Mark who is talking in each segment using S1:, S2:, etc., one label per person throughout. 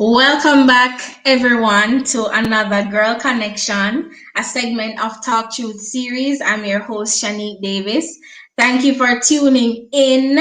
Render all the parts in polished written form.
S1: Welcome back, everyone, to another Girl Connection, a segment of TalkTruth Series. I'm your host, Shanique Davis. Thank you for tuning in.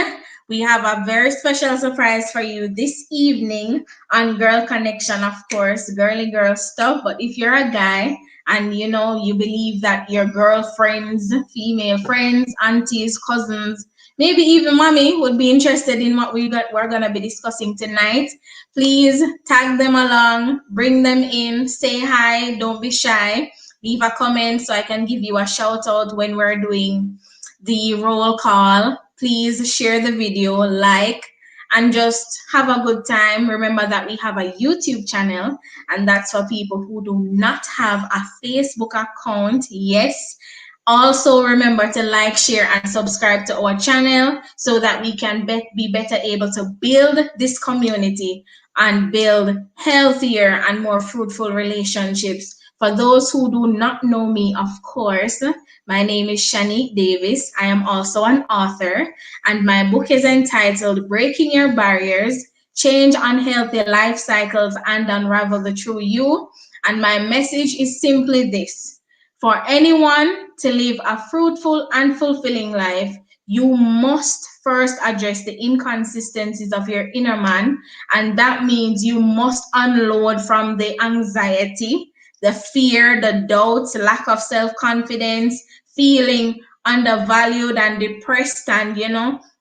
S1: We have a very special surprise for you this evening on Girl Connection, of course, girly girl stuff. But if you're a guy and you believe that your girlfriends, female friends, aunties, cousins, maybe even mommy would be interested in what we're going to be discussing tonight, please tag them along, bring them in, say hi, don't be shy, leave a comment so I can give you a shout out when we're doing the roll call. Please share the video, like, and just have a good time. Remember that we have a YouTube channel, and that's for people who do not have a Facebook account. Yes. Also, remember to like, share, and subscribe to our channel so that we can be better able to build this community and build healthier and more fruitful relationships. For those who do not know me, of course, my name is Shanique Davis. I am also an author, and my book is entitled Breaking Your Barriers, Change Unhealthy Life Cycles, and Unravel the True You. And my message is simply this: for anyone to live a fruitful and fulfilling life, you must first address the inconsistencies of your inner man. And that means you must unload from the anxiety, the fear, the doubts, lack of self-confidence, feeling undervalued and depressed, and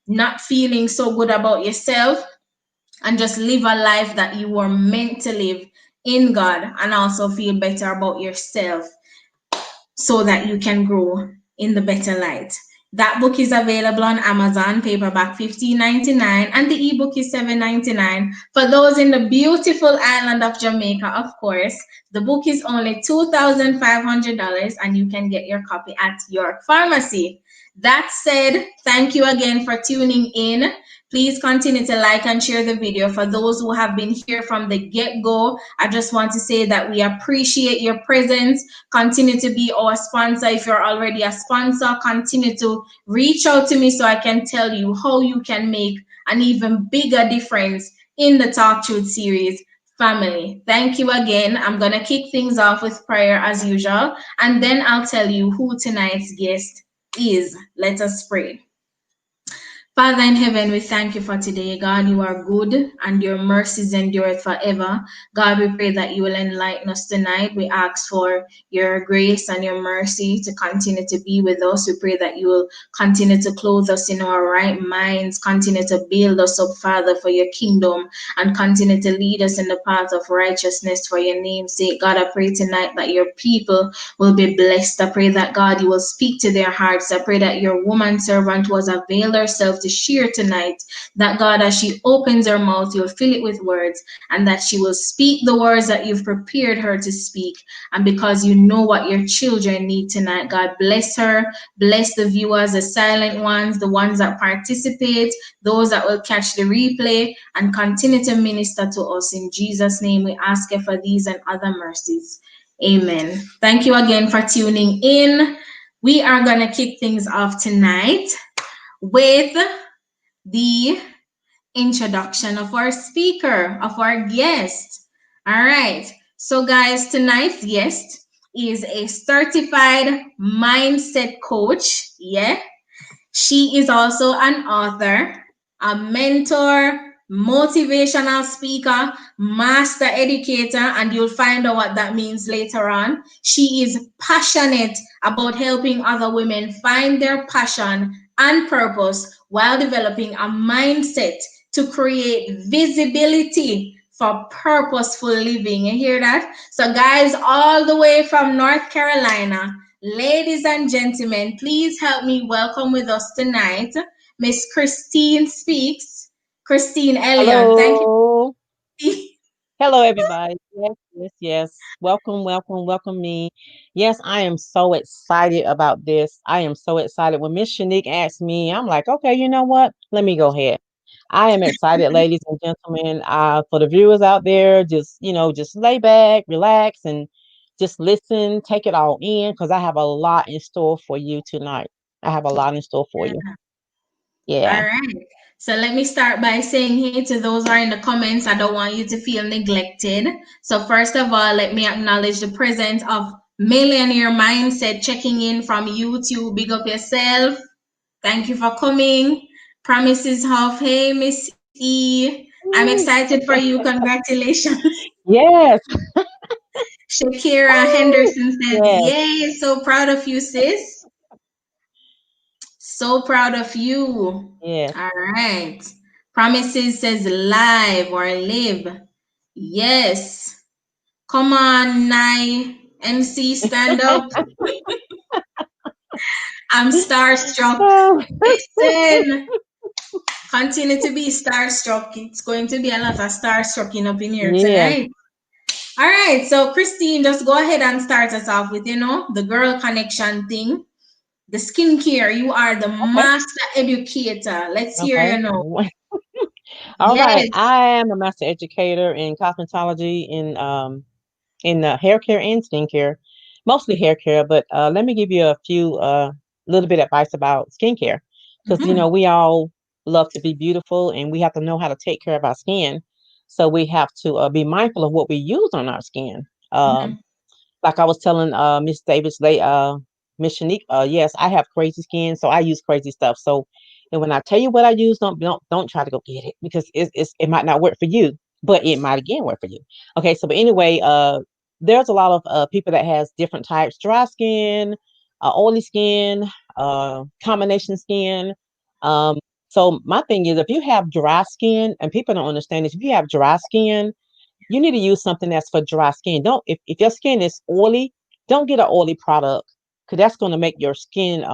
S1: not feeling so good about yourself, and just live a life that you were meant to live in God, and also feel better about yourself so that you can grow in the better light. That book is available on Amazon, paperback $15.99, and the ebook is $7.99. For those in the beautiful island of Jamaica, of course, the book is only $2,500, and you can get your copy at your pharmacy. That said, thank you again for tuning in. Please continue to like and share the video. For those who have been here from the get-go, I just want to say that we appreciate your presence. Continue to be our sponsor. If you're already a sponsor, continue to reach out to me so I can tell you how you can make an even bigger difference in the TalkTruth series family. Thank you again. I'm going to kick things off with prayer as usual, and then I'll tell you who tonight's guest is. Let us pray. Father in heaven, we thank you for today. God, you are good and your mercies endure forever. God, we pray that you will enlighten us tonight. We ask for your grace and your mercy to continue to be with us. We pray that you will continue to clothe us in our right minds, continue to build us up, Father, for your kingdom, and continue to lead us in the path of righteousness for your name's sake. God, I pray tonight that your people will be blessed. I pray that, God, you will speak to their hearts. I pray that your woman servant was availed herself to share tonight, that God, as she opens her mouth, you'll fill it with words, and that she will speak the words that you've prepared her to speak. And because you know what your children need tonight, God, bless her, bless the viewers, the silent ones, the ones that participate, those that will catch the replay, and continue to minister to us. In Jesus' name, we ask you for these and other mercies. Amen. Thank you again for tuning in. We are going to kick things off tonight with the introduction of our speaker, of our guest. All right. So, guys, tonight's guest is a certified mindset coach. Yeah. She is also an author, a mentor, motivational speaker, master educator, and you'll find out what that means later on. She is passionate about helping other women find their passion and purpose while developing a mindset to create visibility for purposeful living. You hear that? So, guys, all the way from North Carolina, ladies and gentlemen, please help me welcome with us tonight Miss Christine Christine Elliott. Thank
S2: Hello.
S1: you.
S2: Hello, everybody. Yes. Welcome me. Yes, I am so excited about this. I am so excited. When Miss Shanique asked me, I'm like, okay, you know what? Let me go ahead. I am excited, ladies and gentlemen. For the viewers out there, just lay back, relax, and just listen, take it all in, because I have a lot in store for you tonight. I have a lot in store for you.
S1: All
S2: Yeah.
S1: right. So let me start by saying hey to those who are in the comments. I don't want you to feel neglected. So first of all, let me acknowledge the presence of Millionaire Mindset checking in from YouTube. Big up yourself. Thank you for coming. Promises Half. Hey, Miss E. I'm excited for you. Congratulations.
S2: Yes,
S1: Shakira Henderson says,
S2: yes,
S1: yay, so proud of you, sis. So proud of you.
S2: yes.
S1: All right. Promises says live or live. Yes. Come on, Nye. MC, stand up. I'm starstruck.
S2: Oh,
S1: Listen, continue to be starstruck. It's going to be a lot of starstrucking up in here
S2: yeah.
S1: tonight. All right. So, Christine, just go ahead and start us off with, the girl connection thing. The skincare. You are the
S2: Okay,
S1: master educator. Let's hear
S2: okay.
S1: you now.
S2: All right.
S1: Yes.
S2: I am a master educator in cosmetology in hair care and skincare, mostly hair care. But let me give you a few little bit advice about skincare, because
S1: Mm-hmm.
S2: we all love to be beautiful, and we have to know how to take care of our skin. So we have to be mindful of what we use on our skin. Um,
S1: Mm-hmm.
S2: like I was telling Miss Davis, Miss Shanique, yes, I have crazy skin, so I use crazy stuff. So, and when I tell you what I use, don't try to go get it, because it might not work for you, but it might again work for you. Okay, so but anyway, there's a lot of people that has different types: dry skin, oily skin, combination skin. Um, so my thing is, if you have dry skin, and people don't understand this, if you have dry skin, you need to use something that's for dry skin. Don't if your skin is oily, don't get an oily product, because that's going to make your skin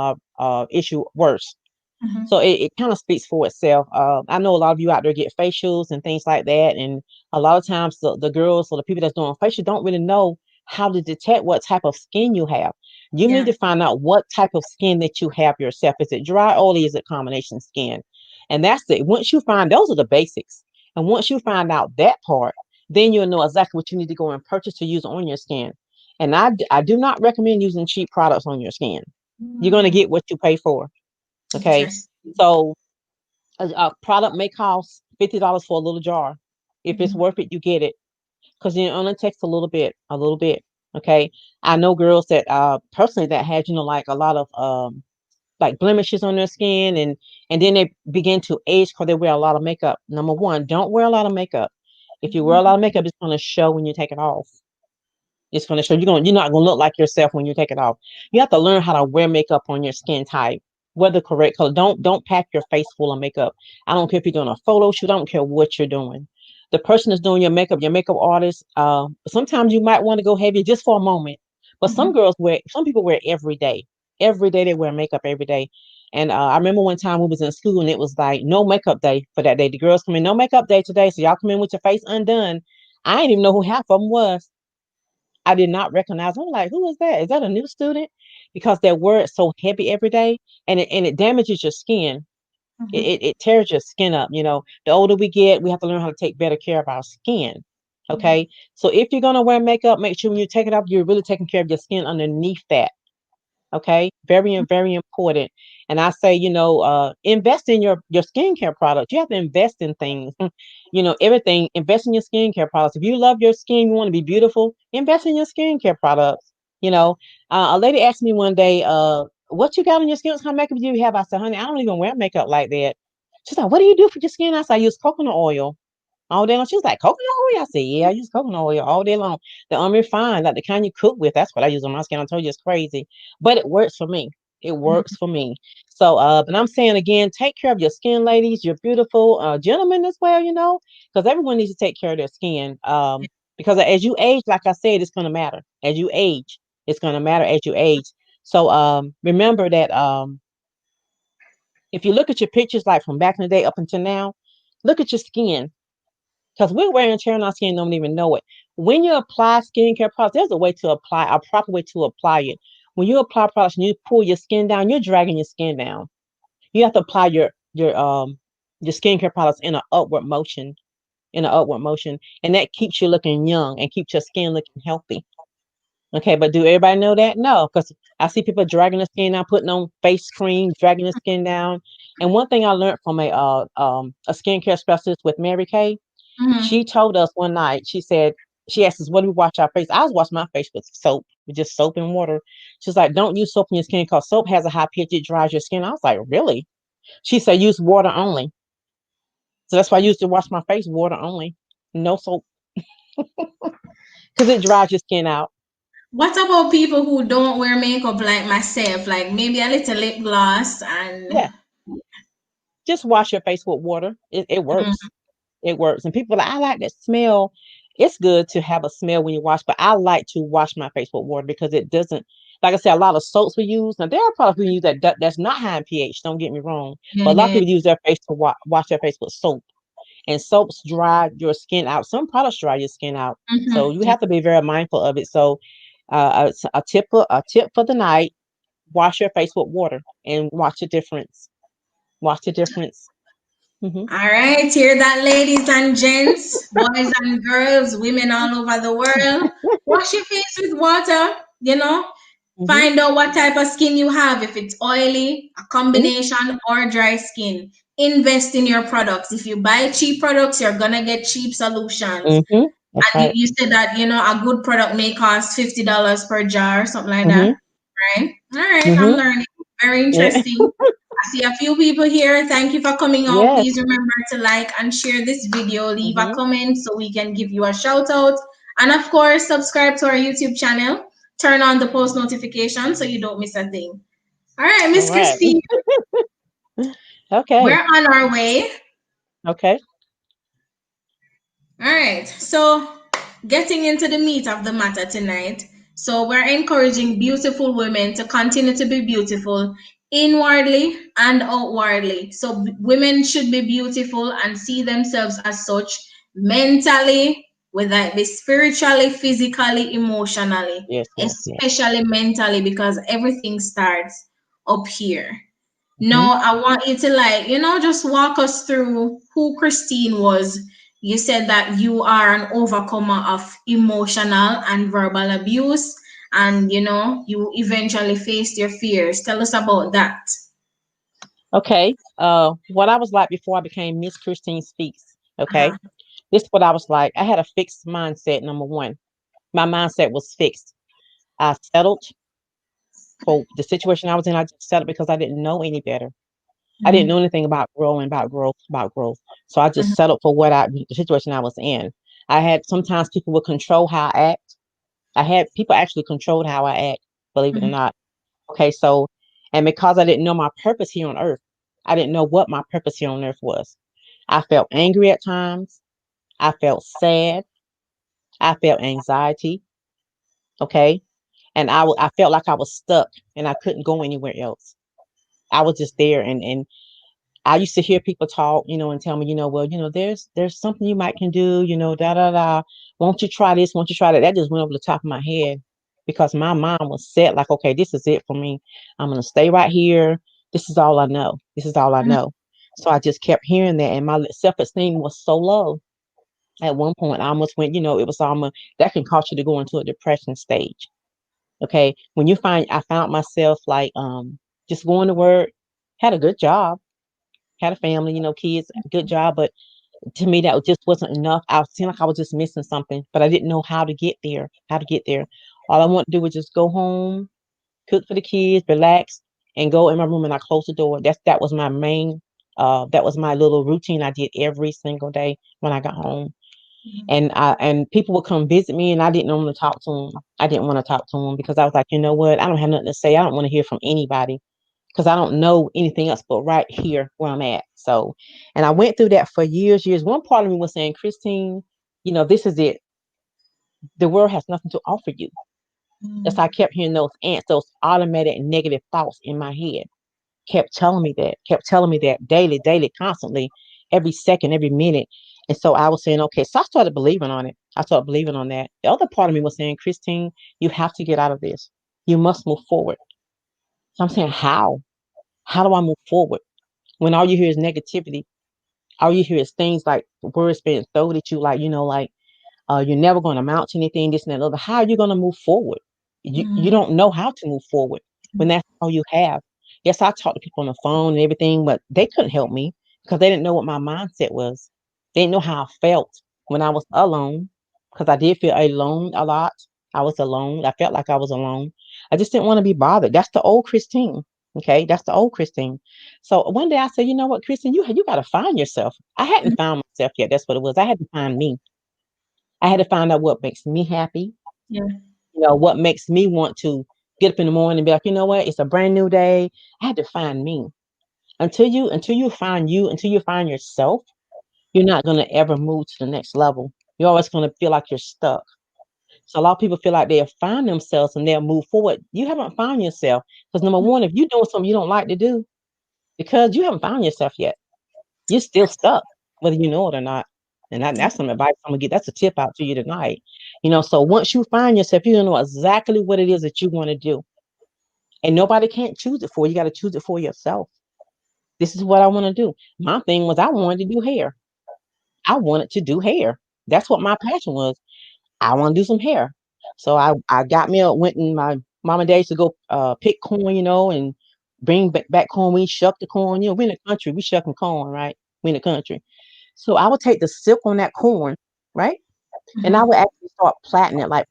S2: issue worse.
S1: Mm-hmm.
S2: So it kind of speaks for itself. I know a lot of you out there get facials and things like that, and a lot of times the girls or the people that's doing facial don't really know how to detect what type of skin you have. You need
S1: Yeah.
S2: to find out what type of skin that you have yourself. Is it dry, oily? Is it combination skin? And that's it. Once you find those are the basics, and once you find out that part, then you'll know exactly what you need to go and purchase to use on your skin. And I do not recommend using cheap products on your skin. You're going to
S1: Mm,
S2: get what you pay for. Okay.
S1: interesting.
S2: So a product may cost $50 for a little jar. If it's
S1: Mm-hmm.
S2: worth it, you get it, because it only takes a little bit, a little bit. Okay. I know girls that personally that had, like a lot of like blemishes on their skin, and then they begin to age because they wear a lot of makeup. Number one, don't wear a lot of makeup. If you wear a lot of makeup, it's going to show when you take it off. It's going to show you're not going to look like yourself when you take it off. You have to learn how to wear makeup on your skin type, wear the correct color. Don't pack your face full of makeup. I don't care if you're doing a photo shoot. I don't care what you're doing. The person that's doing your makeup artist. Sometimes you might want to go heavy just for a moment, but
S1: Mm-hmm.
S2: some people wear it every day. Every day they wear makeup every day. And I remember one time we was in school, and it was like no makeup day for that day. The girls come in, no makeup day today, so y'all come in with your face undone. I didn't even know who half of them was. I did not recognize. I'm like, who is that? Is that a new student? Because they wear it so heavy every day, and it damages your skin. It,
S1: Mm-hmm.
S2: it it tears your skin up. The older we get, we have to learn how to take better care of our skin.
S1: Mm-hmm.
S2: Okay, so if you're gonna wear makeup, make sure when you take it off, you're really taking care of your skin underneath that. Okay, very important. And I say, invest in your skincare products. You have to invest in things. Everything. Invest in your skincare products. If you love your skin, you want to be beautiful, invest in your skincare products. You know, a lady asked me one day, what you got on your skin? What kind of makeup do you have? I said, honey, I don't even wear makeup like that. She's like, what do you do for your skin? I said, I use coconut oil all day long. She was like, coconut oil? I said, yeah, I use coconut oil all day long. The unrefined, like the kind you cook with, that's what I use on my skin. I told you it's crazy, but it works for me. It works for me. So, but I'm saying again, take care of your skin, ladies. You're beautiful, gentlemen as well, because everyone needs to take care of their skin. Because as you age, like I said, it's going to matter. As you age, it's going to matter as you age. So, remember that, if you look at your pictures, like from back in the day up until now, look at your skin, because we're wearing and tear on our skin, don't even know it. When you apply skincare products, there's a proper way to apply it. When you apply products and you pull your skin down, you're dragging your skin down. You have to apply your skincare products in an upward motion, and that keeps you looking young and keeps your skin looking healthy. Okay, but do everybody know that? No, because I see people dragging the skin down, putting on face cream, dragging the skin down, And one thing I learned from a skincare specialist with Mary Kay,
S1: Mm-hmm.
S2: she told us one night, she said, she asked us, what do we wash our face? I was washing my face with soap, with just soap and water. She's like, don't use soap in your skin because soap has a high pH, it dries your skin. I was like, really? She said, use water only. So that's why I used to wash my face, water only, no soap, because it dries your skin out.
S1: What about people who don't wear makeup like myself? Like maybe a little lip gloss and
S2: Yeah, just wash your face with water. It
S1: mm,
S2: works. It works. And people are like, I like that smell. It's good to have a smell when you wash, but I like to wash my face with water because it doesn't, like I said, a lot of soaps we use. Now, there are products we use that's not high in pH, don't get me wrong. But a lot of
S1: yeah.
S2: people use their face to wash their face with soap. And soaps dry your skin out. Some products dry your skin out. So you
S1: Mm-hmm.
S2: have to be very mindful of it. So a tip for the night, wash your face with water and watch the difference. Watch the difference. Hmm.
S1: All right, hear that, ladies and gents, boys and girls, women all over the world. Wash your face with water,
S2: Hmm.
S1: Find out what type of skin you have, if it's oily, a
S2: Hmm.
S1: combination, or dry skin. Invest in your products. If you buy cheap products, you're gonna get cheap solutions.
S2: Hmm. That's
S1: And
S2: right.
S1: you said that, a good product may cost $50 per jar, something like that,
S2: Hmm.
S1: right? All right, I'm
S2: Hmm.
S1: learning. Very
S2: Yeah.
S1: interesting. I see a few people here. Thank you for coming out.
S2: Yes.
S1: Please remember to like and share this video. Leave a
S2: Hmm.
S1: comment so we can give you a shout out. And of course, subscribe to our YouTube channel. Turn on the post notification so you don't miss a thing. All right,
S2: All
S1: Miss
S2: right.
S1: Christine, we're
S2: Okay.
S1: on our way.
S2: Okay.
S1: All right, so getting into the meat of the matter tonight. So, we're encouraging beautiful women to continue to be beautiful inwardly and outwardly. So, women should be beautiful and see themselves as such mentally, whether it be spiritually, physically, emotionally,
S2: Yes. Yes. Yes.
S1: especially mentally, because everything starts up here.
S2: Hmm.
S1: No, I want you to just walk us through who Christine was. You said that you are an overcomer of emotional and verbal abuse, and you eventually faced your fears. Tell us about that.
S2: Okay. What I was like before I became Miss Christine Speaks. Okay.
S1: Uh-huh.
S2: This is what I was like. I had a fixed mindset. Number one, my mindset was fixed. I settled for the situation I was in. I just settled because I didn't know any better. I didn't
S1: Mhm,
S2: know anything about growing, about growth, about growth. So I
S1: mhm,
S2: just settled for the situation I was in. I had sometimes people would control how I act. I had people actually controlled how I act, believe it or
S1: mhm,
S2: not. Okay, so, and because I didn't know my purpose here on earth, I didn't know what my purpose here on earth was. I felt angry at times. I felt sad. I felt anxiety. Okay. And I felt like I was stuck and I couldn't go anywhere else. I was just there. And I used to hear people talk, and tell me, well, there's something you might can do, da da da. Won't you try this? Won't you try that? That just went over the top of my head because my mind was set like, okay, this is it for me. I'm gonna stay right here. This is all I know. This is all I
S1: mhm,
S2: know. So I just kept hearing that, and my self-esteem was so low. At one point, I almost went, it was almost that can cause you to go into a depression stage. Okay, when I found myself like just going to work, had a good job, had a family, kids, good job, but to me that just wasn't enough. I seemed like I was just missing something, but I didn't know how to get there. How to get there. All I wanted to do was just go home, cook for the kids, relax, and go in my room and I closed the door. That was my main. That was my little routine I did every single day when I got home. And people would come visit me, and I didn't want to talk to them. I didn't want to talk to them because I was like, you know what? I don't have nothing to say. I don't want to hear from anybody because I don't know anything else but right here where I'm at. So, and I went through that for years, years. One part of me was saying, Christine, this is it. The world has nothing to offer you. That's how I
S1: mhm,
S2: kept hearing those ants, those automatic negative thoughts in my head. Kept telling me that daily, daily, constantly, every second, every minute. And so I was saying, okay, so I started believing on it. I started believing on that. The other part of me was saying, Christine, you have to get out of this. You must move forward. So I'm saying, how? How do I move forward? When all you hear is negativity, all you hear is things like words being thrown at you, like, you're never going to amount to anything, this and that, other. How are you going to move forward? You
S1: mhm,
S2: don't know how to move forward when that's all you have. Yes, I talked to people on the phone and everything, but they couldn't help me because they didn't know what my mindset was. They didn't know how I felt when I was alone because I did feel alone a lot. I was alone. I felt like I was alone. I just didn't want to be bothered. That's the old Christine. Okay, that's the old Christine. So one day I said, you know what, Christine, you got to find yourself. I hadn't found myself yet. That's what it was. I had to find me. I had to find out what makes me happy.
S1: Yeah.
S2: What makes me want to get up in the morning and be like, you know what, it's a brand new day. I had to find me. Until you find yourself, you're not gonna ever move to the next level. You're always gonna feel like you're stuck. So a lot of people feel like they'll find themselves and they'll move forward. You haven't found yourself because number one, if you're doing something you don't like to do, because you haven't found yourself yet, you're still stuck, whether you know it or not. And that's some advice I'm gonna get. That's a tip out to you tonight. So once you find yourself, you're gonna know exactly what it is that you want to do. And nobody can't choose it for you. You got to choose it for yourself. This is what I want to do. My thing was I wanted to do hair. I wanted to do hair. That's what my passion was. I want to do some hair. So I got me up, went and my mom and dad used to go pick corn, and bring back corn. We shuck the corn. We in the country. We shucking corn, right? We in the country. So I would take the silk on that corn, right? And I
S1: Mhm.
S2: would actually start plaiting it, like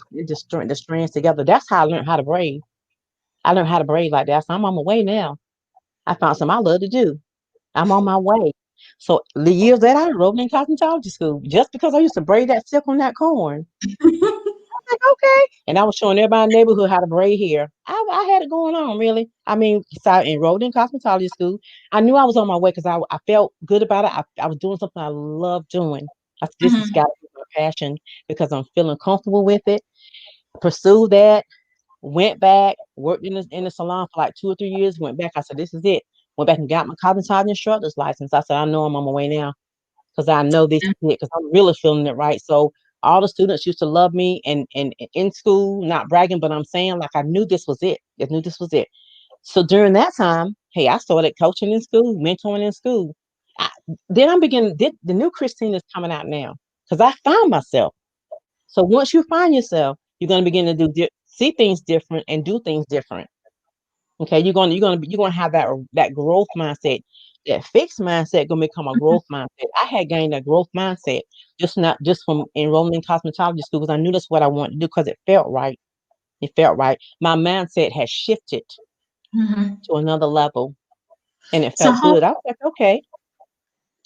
S2: putting the strands together. That's how I learned how to braid. I learned how to braid like that. So I'm on my way now. I found something I love to do. I'm on my way. So the years that I enrolled in cosmetology school, just because I used to braid that silk on that corn, like, okay. And I was showing everybody in the neighborhood how to braid hair. I had it going on, really. I mean, so I enrolled in cosmetology school. I knew I was on my way because I felt good about it. I was doing something I love doing. This has
S1: Mhm.
S2: got to be my passion because I'm feeling comfortable with it. Pursued that, went back, worked in the salon for like 2 or 3 years, went back. I said, this is it. Went back and got my cosmetology instructor's license. I said, I know I'm on my way now because I know this is it because I'm really feeling it right. So all the students used to love me and in school, not bragging, but I'm saying like I knew this was it. I knew this was it. So during that time, hey, I started coaching in school, mentoring in school. I, then I'm beginning. The new Christine is coming out now because I found myself. So once you find yourself, you're going to begin to see things different and do things different. Okay, you're gonna have that growth mindset. That fixed mindset gonna become a growth mindset. I had gained a growth mindset just not just from enrolling in cosmetology school because I knew that's what I wanted to do because it felt right. It felt right. My mindset had shifted
S1: Mhm.
S2: to another level and it
S1: So
S2: felt good. I was like, okay,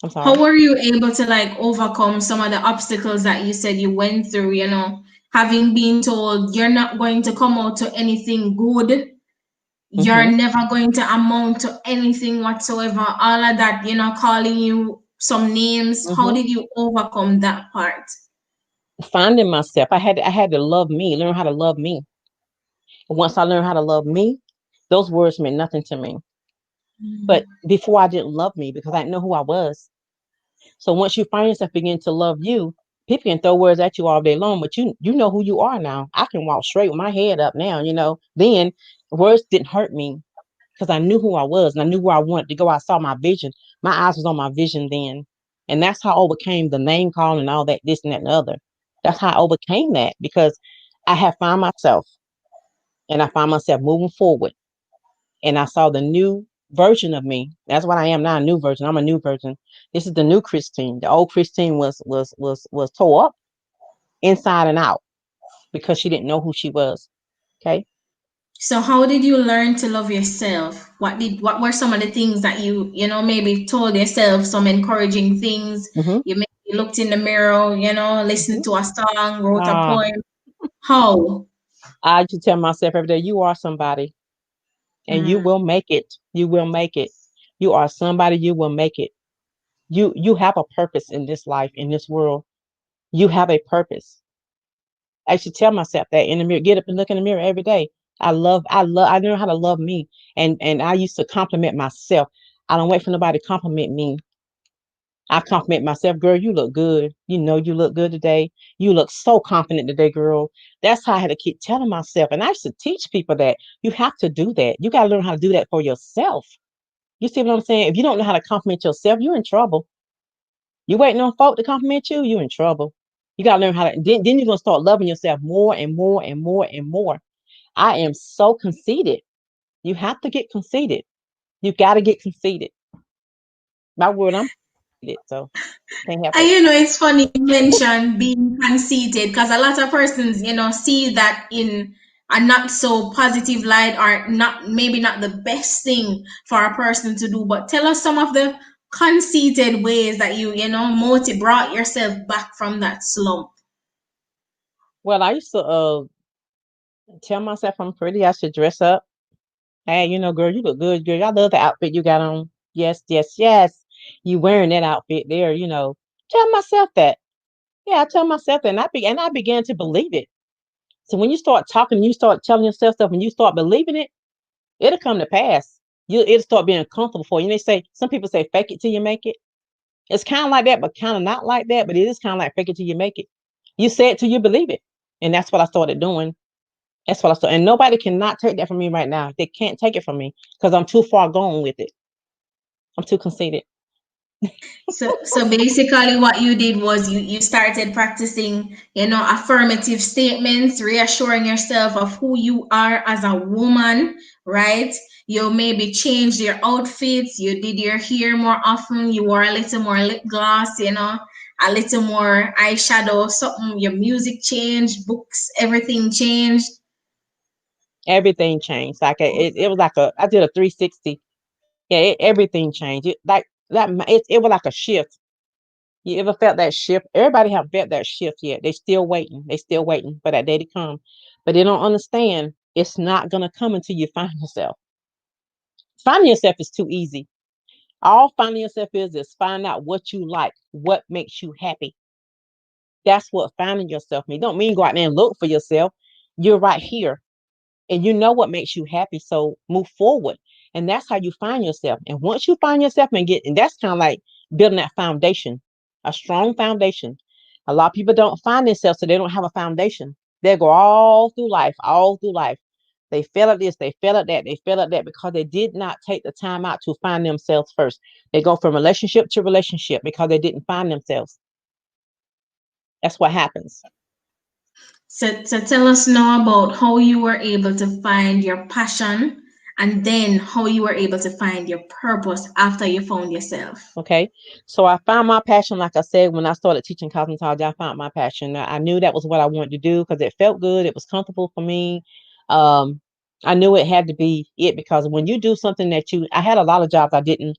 S2: I'm
S1: how
S2: sorry.
S1: were you able to like overcome some of the obstacles that you said you went through, having been told you're not going to come out to anything good, you're
S2: Hmm.
S1: never going to amount to anything whatsoever, all of that, calling you some names. How
S2: Hmm.
S1: did you overcome that part?
S2: Finding myself, I had to love me, learn how to love me. And once I learned how to love me, those words meant nothing to me. But before I didn't love me because I didn't know who I was. So once you find yourself begin to love you, people can throw words at you all day long, but you know who you are now. I can walk straight with my head up now. Then words didn't hurt me because I knew who I was and I knew where I wanted to go. I saw my vision. My eyes was on my vision then. And that's how I overcame the name calling and all that, this and that and the other. That's how I overcame that because I have found myself and I found myself moving forward and I saw the new version of me. That's what I am now, a new version. I'm a new version. This is the new Christine. The old Christine was tore up inside and out because she didn't know who she was. Okay.
S1: So how did you learn to love yourself? What were some of the things that maybe told yourself, some encouraging things?
S2: Mm-hmm.
S1: You maybe looked in the mirror, listened
S2: Mm-hmm.
S1: to a song, wrote a
S2: Ah,
S1: poem. How?
S2: I just tell myself every day, you are somebody and you
S1: Mm.
S2: will make it. You will make it. You are somebody, you will make it. You have a purpose in this life, in this world. You have a purpose. I should tell myself that in the mirror. Get up and look in the mirror every day. I learned how to love me. And I used to compliment myself. I don't wait for nobody to compliment me. I compliment myself, girl, you look good. You know you look good today. You look so confident today, girl. That's how I had to keep telling myself. And I used to teach people that you have to do that. You gotta learn how to do that for yourself. You see what I'm saying? If you don't know how to compliment yourself, you're in trouble. You waiting on folk to compliment you, you're in trouble. You gotta learn how to then you're gonna start loving yourself more and more and more and more. I am so conceited. You have to get conceited. You got to get conceited. My word, I'm conceited, so can't help
S1: And
S2: it.
S1: it's funny you mention being conceited because a lot of persons, see that in a not so positive light or not maybe not the best thing for a person to do. But tell us some of the conceited ways that brought yourself back from that slump.
S2: Well, I used to tell myself I'm pretty. I should dress up. Hey, girl, you look good, girl. I love the outfit you got on. Yes, yes, yes. You wearing that outfit there, Tell myself that. Yeah, I tell myself that, and I began to believe it. So when you start talking, you start telling yourself stuff, and you start believing it, it'll come to pass. It'll start being comfortable for you. And they say some people say fake it till you make it. It's kind of like that, but kind of not like that. But it is kind of like fake it till you make it. You say it till you believe it, and that's what I started doing. That's what I started, and nobody cannot take that from me right now. They can't take it from me because I'm too far gone with it. I'm too conceited.
S1: So basically what you did was you started practicing, affirmative statements, reassuring yourself of who you are as a woman, right? You maybe changed your outfits, you did your hair more often, you wore a little more lip gloss, a little more eyeshadow, something, your music changed, books, everything changed.
S2: Everything changed. Like it was like I did a 360. Yeah, everything changed. It like that. It was like a shift. You ever felt that shift? Everybody have felt that shift yet. They still waiting. They still waiting for that day to come. But they don't understand it's not gonna come until you find yourself. Finding yourself is too easy. All finding yourself is find out what you like, what makes you happy. That's what finding yourself means. Don't mean go out there and look for yourself. You're right here and you know what makes you happy. So move forward. And that's how you find yourself. And once you find yourself and that's kind of like building that foundation, a strong foundation. A lot of people don't find themselves, so they don't have a foundation. They go all through life. They fail at this, they fail at that, they fail at that because they did not take the time out to find themselves first. They go from relationship to relationship because they didn't find themselves. That's what happens.
S1: So tell us now about how you were able to find your passion and then how you were able to find your purpose after you found yourself.
S2: Okay. So I found my passion, like I said, when I started teaching cosmetology, I found my passion. I knew that was what I wanted to do because it felt good. It was comfortable for me. Um, I knew it had to be it because when you do something I had a lot of jobs I didn't.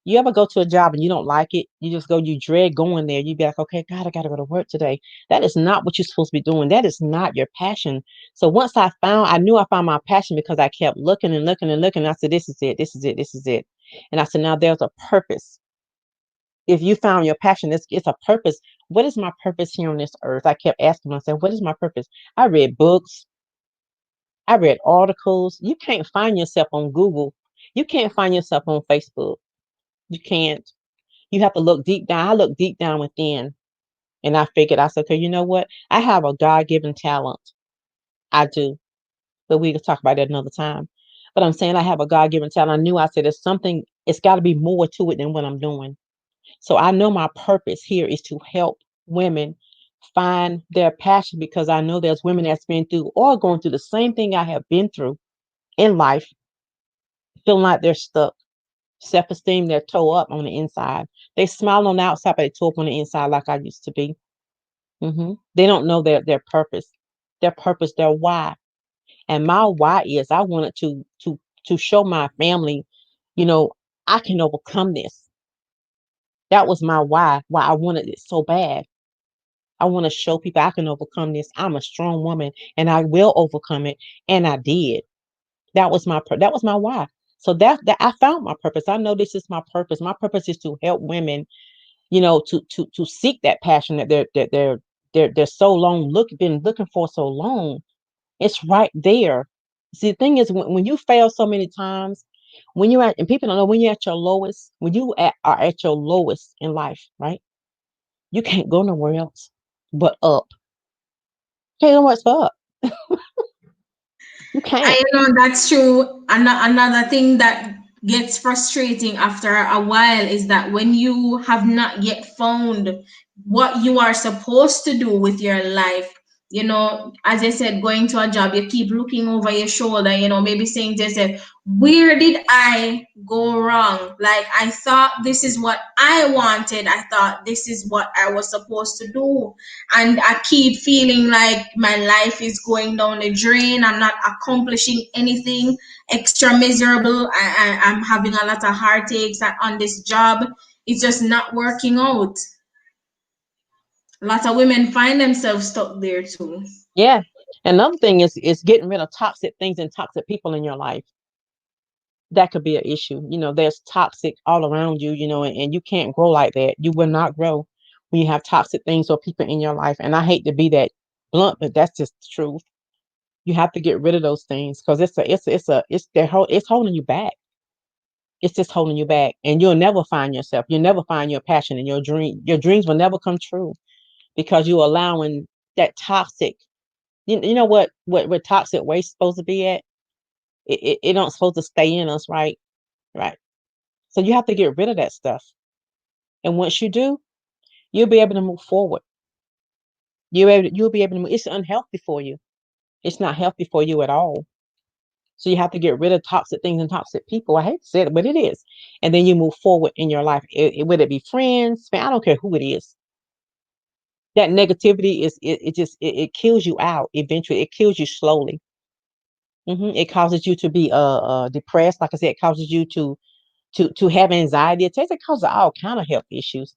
S2: You ever go to a job and you don't like it? You just go, you dread going there. You be like, okay, God, I got to go to work today. That is not what you're supposed to be doing. That is not your passion. So once I knew I found my passion because I kept looking and looking and looking. I said, this is it. This is it. This is it. And I said, now there's a purpose. If you found your passion, it's a purpose. What is my purpose here on this earth? I kept asking myself, what is my purpose? I read books, I read articles. You can't find yourself on Google. You can't find yourself on Facebook. You can't. You have to look deep down. I look deep down within and I figured, I said, okay, you know what? I have a God given talent. I do. But we can talk about that another time. But I'm saying I have a God given talent. I knew I said there's something, it's got to be more to it than what I'm doing. So I know my purpose here is to help women find their passion because I know there's women that's been through or going through the same thing I have been through in life, feeling like they're stuck, self-esteem, they're tore up on the inside. They smile on the outside, but they tore up on the inside like I used to be. They don't know their purpose, their why. And my why is I wanted to show my family, you know, I can overcome this. That was my why I wanted it so bad. I want to show people I can overcome this. I'm a strong woman and I will overcome it. And I did. That was my why. So that I found my purpose. I know this is my purpose. My purpose is to help women, to seek that passion that they're so long been looking for so long. It's right there. See, the thing is when you fail so many times, when you're at, and people don't know when you're at your lowest, when are at your lowest in life, right? You can't go nowhere else but up. Can't go nowhere else but up. You can't.
S1: I know that's true. Another thing that gets frustrating after a while is that when you have not yet found what you are supposed to do with your life, as I said, going to a job, you keep looking over your shoulder, maybe saying to yourself, where did I go wrong? Like, I thought this is what I wanted. I thought this is what I was supposed to do. And I keep feeling like my life is going down the drain. I'm not accomplishing anything, extra miserable. I'm having a lot of heartaches on this job. It's just not working out. A lot of women find themselves stuck there too.
S2: Yeah. Another thing is getting rid of toxic things and toxic people in your life. That could be an issue. There's toxic all around you, and you can't grow like that. You will not grow when you have toxic things or people in your life. And I hate to be that blunt, but that's just the truth. You have to get rid of those things because it's holding you back. It's just holding you back, and you'll never find yourself. You'll never find your passion and your dream. Your dreams will never come true because you're allowing that toxic. You know what toxic waste supposed to be at? It don't supposed to stay in us, right? Right. So you have to get rid of that stuff. And once you do, you'll be able to move forward. You'll be able to move. It's unhealthy for you. It's not healthy for you at all. So you have to get rid of toxic things and toxic people. I hate to say it, but it is. And then you move forward in your life. Would it be friends? I don't care who it is. That negativity it kills you out eventually. It kills you slowly. It causes you to be depressed. Like I said, it causes you to have anxiety. It causes all kind of health issues.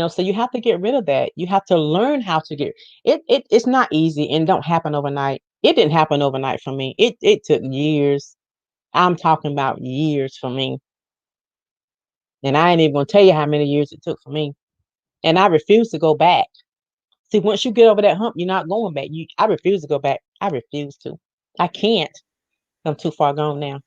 S2: So you have to get rid of that. You have to learn how to get it's not easy and don't happen overnight. It didn't happen overnight for me. It took years. I'm talking about years for me. And I ain't even gonna tell you how many years it took for me. And I refuse to go back. See, once you get over that hump, you're not going back. I refuse to go back. I refuse to. I can't. I'm too far gone now.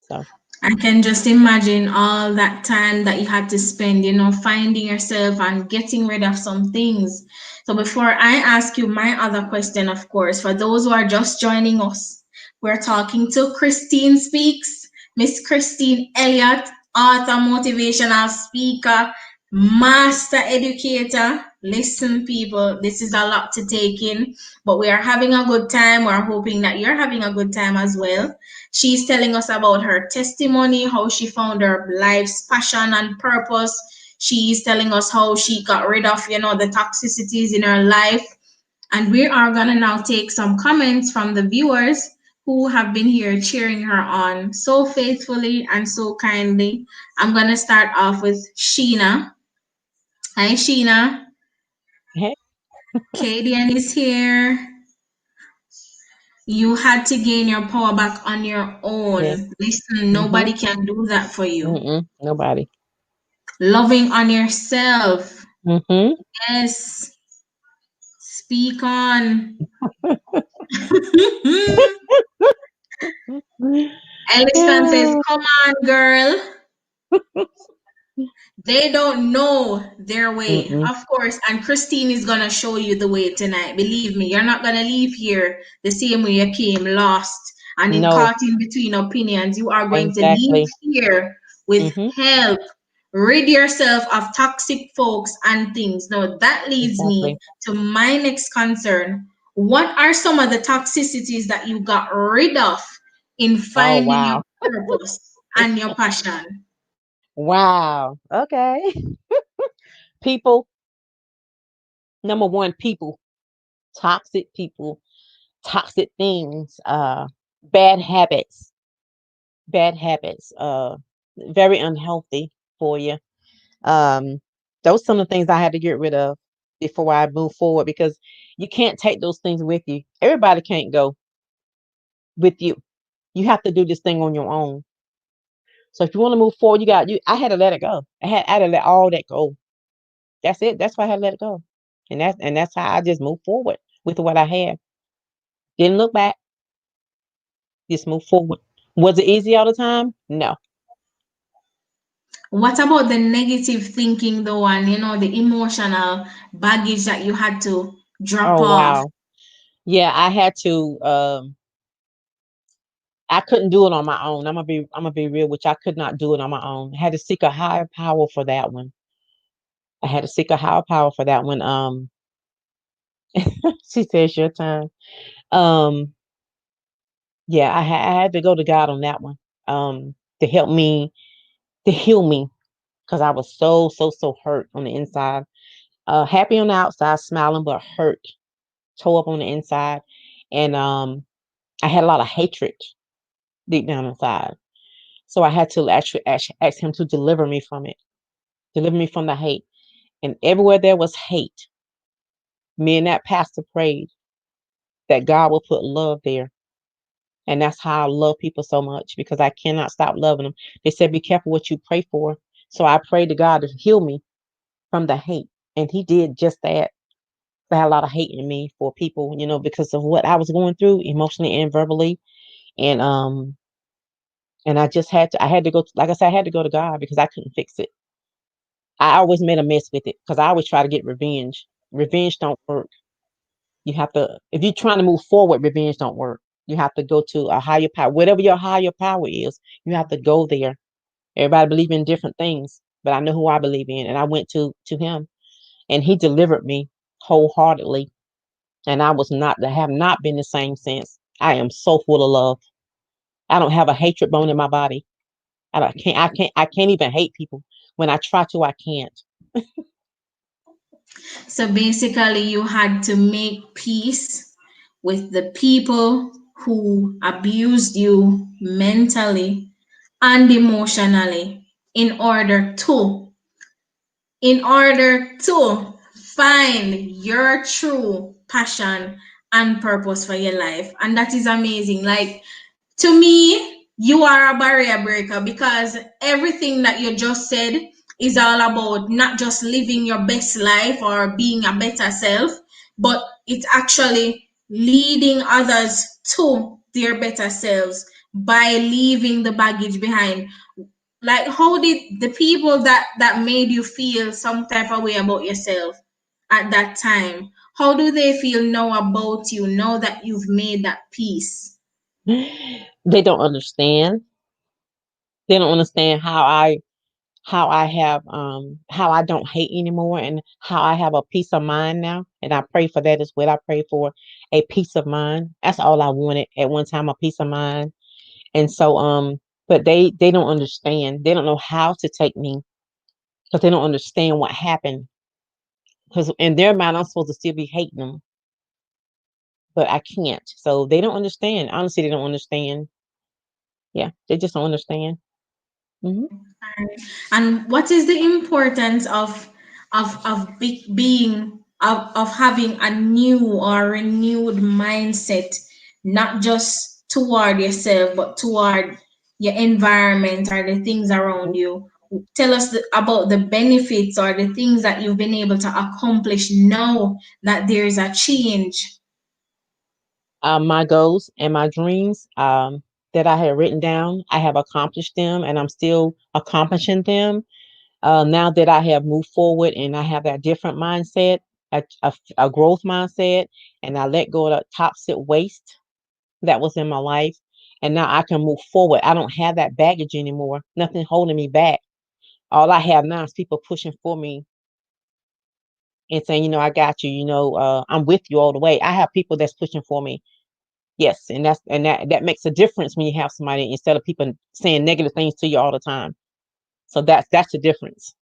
S2: So
S1: I can just imagine all that time that you had to spend, finding yourself and getting rid of some things. So, before I ask you my other question, of course, for those who are just joining us, we're talking to Christine Speaks, Miss Christine Elliott, author, motivational speaker, master educator. Listen, people, this is a lot to take in, but we are having a good time. We're hoping that you're having a good time as well. She's telling us about her testimony, how she found her life's passion and purpose. She's telling us how she got rid of, the toxicities in her life. And we are going to now take some comments from the viewers who have been here cheering her on so faithfully and so kindly. I'm going to start off with Sheena. Hi, Sheena.
S2: hey,
S1: Kadian is here. You had to gain your power back on your
S2: yeah.
S1: own. Listen,
S2: Mm-hmm.
S1: nobody can do that for you.
S2: Nobody.
S1: Loving on yourself.
S2: Mm-hmm.
S1: Yes, speak on. Elephant says,
S2: Yeah.
S1: come on, girl. They don't know their way,
S2: Mm-mm.
S1: of course. And Christine is going to show you the way tonight. Believe me, you're not going to leave here the same way you came, lost and
S2: No,
S1: caught in between opinions. You are going to leave
S2: exactly.
S1: here with
S2: Mm-hmm.
S1: help. Rid yourself of toxic folks and things. Now, that leads me
S2: Exactly.
S1: to my next concern. What are some of the toxicities that you got rid of in
S2: Oh
S1: finding your
S2: wow.
S1: purpose and your passion?
S2: Wow. Okay. People, number one, people, toxic people, toxic things, bad habits, bad habits, very unhealthy for you. Um, those some of the things I had to get rid of before I move forward because you can't take those things with you. Everybody can't go with you. You have to do this thing on your own. So if you want to move forward, I had to let it go. I had to let all that go. That's it. That's why I had to let it go. And that's how I just moved forward with what I had. Didn't look back, just move forward. Was it easy all the time? No.
S1: What about the negative thinking though, and the emotional baggage that you had to drop
S2: Oh
S1: off?
S2: wow. Yeah, I had to I couldn't do it on my own. I'm gonna be real, which I could not do it on my own. I had to seek a higher power for that one. I had to seek a higher power for that one. She says your time. Um, yeah, I had to go to God on that one. To help me, to heal me, because I was so hurt on the inside. Happy on the outside, smiling, but hurt, tore up on the inside. And I had a lot of hatred deep down inside. So I had to actually ask him to deliver me from it, deliver me from the hate. And everywhere there was hate, me and that pastor prayed that God will put love there. And that's how I love people so much, because I cannot stop loving them. They said, be careful what you pray for. So I prayed to God to heal me from the hate. And he did just that. I had a lot of hate in me for people, because of what I was going through emotionally and verbally. And I just I had to go, like I said, I had to go to God because I couldn't fix it. I always made a mess with it because I always try to get revenge. Revenge don't work. You have to, if you're trying to move forward, revenge don't work. You have to go to a higher power, whatever your higher power is. You have to go there. Everybody believe in different things, but I know who I believe in, and I went to him, and he delivered me wholeheartedly. And I have not been the same since. I am so full of love. I don't have a hatred bone in my body. I can't even hate people. When I try to, I can't.
S1: So basically, you had to make peace with the people who abused you mentally and emotionally in order to in order to find your true passion and purpose for your life. And that is amazing. Like, to me, you are a barrier breaker because everything that you just said is all about not just living your best life or being a better self, but it's actually leading others to their better selves by leaving the baggage behind. Like, how did the people that made you feel some type of way about yourself at that time, how do they feel now about you now that you've made that peace?
S2: They don't understand. They don't understand how I don't hate anymore, and how I have a peace of mind now. And I pray for that as well. I pray for a peace of mind. That's all I wanted at one time, a peace of mind. And so but they don't understand. They don't know how to take me because they don't understand what happened. Because in their mind I'm supposed to still be hating them, but I can't. So they don't understand. Honestly, they don't understand. Yeah, they just don't understand. Hmm.
S1: And what is the importance of having a new or renewed mindset, not just toward yourself, but toward your environment or the things around you? Tell us about the benefits or the things that you've been able to accomplish now that there's a change.
S2: My goals and my dreams that I had written down, I have accomplished them, and I'm still accomplishing them. Now that I have moved forward and I have that different mindset, a growth mindset, and I let go of the toxic waste that was in my life, and now I can move forward. I don't have that baggage anymore. Nothing holding me back. All I have now is people pushing for me and saying, I got you. I'm with you all the way. I have people that's pushing for me. Yes, and that makes a difference when you have somebody instead of people saying negative things to you all the time. So that's the difference.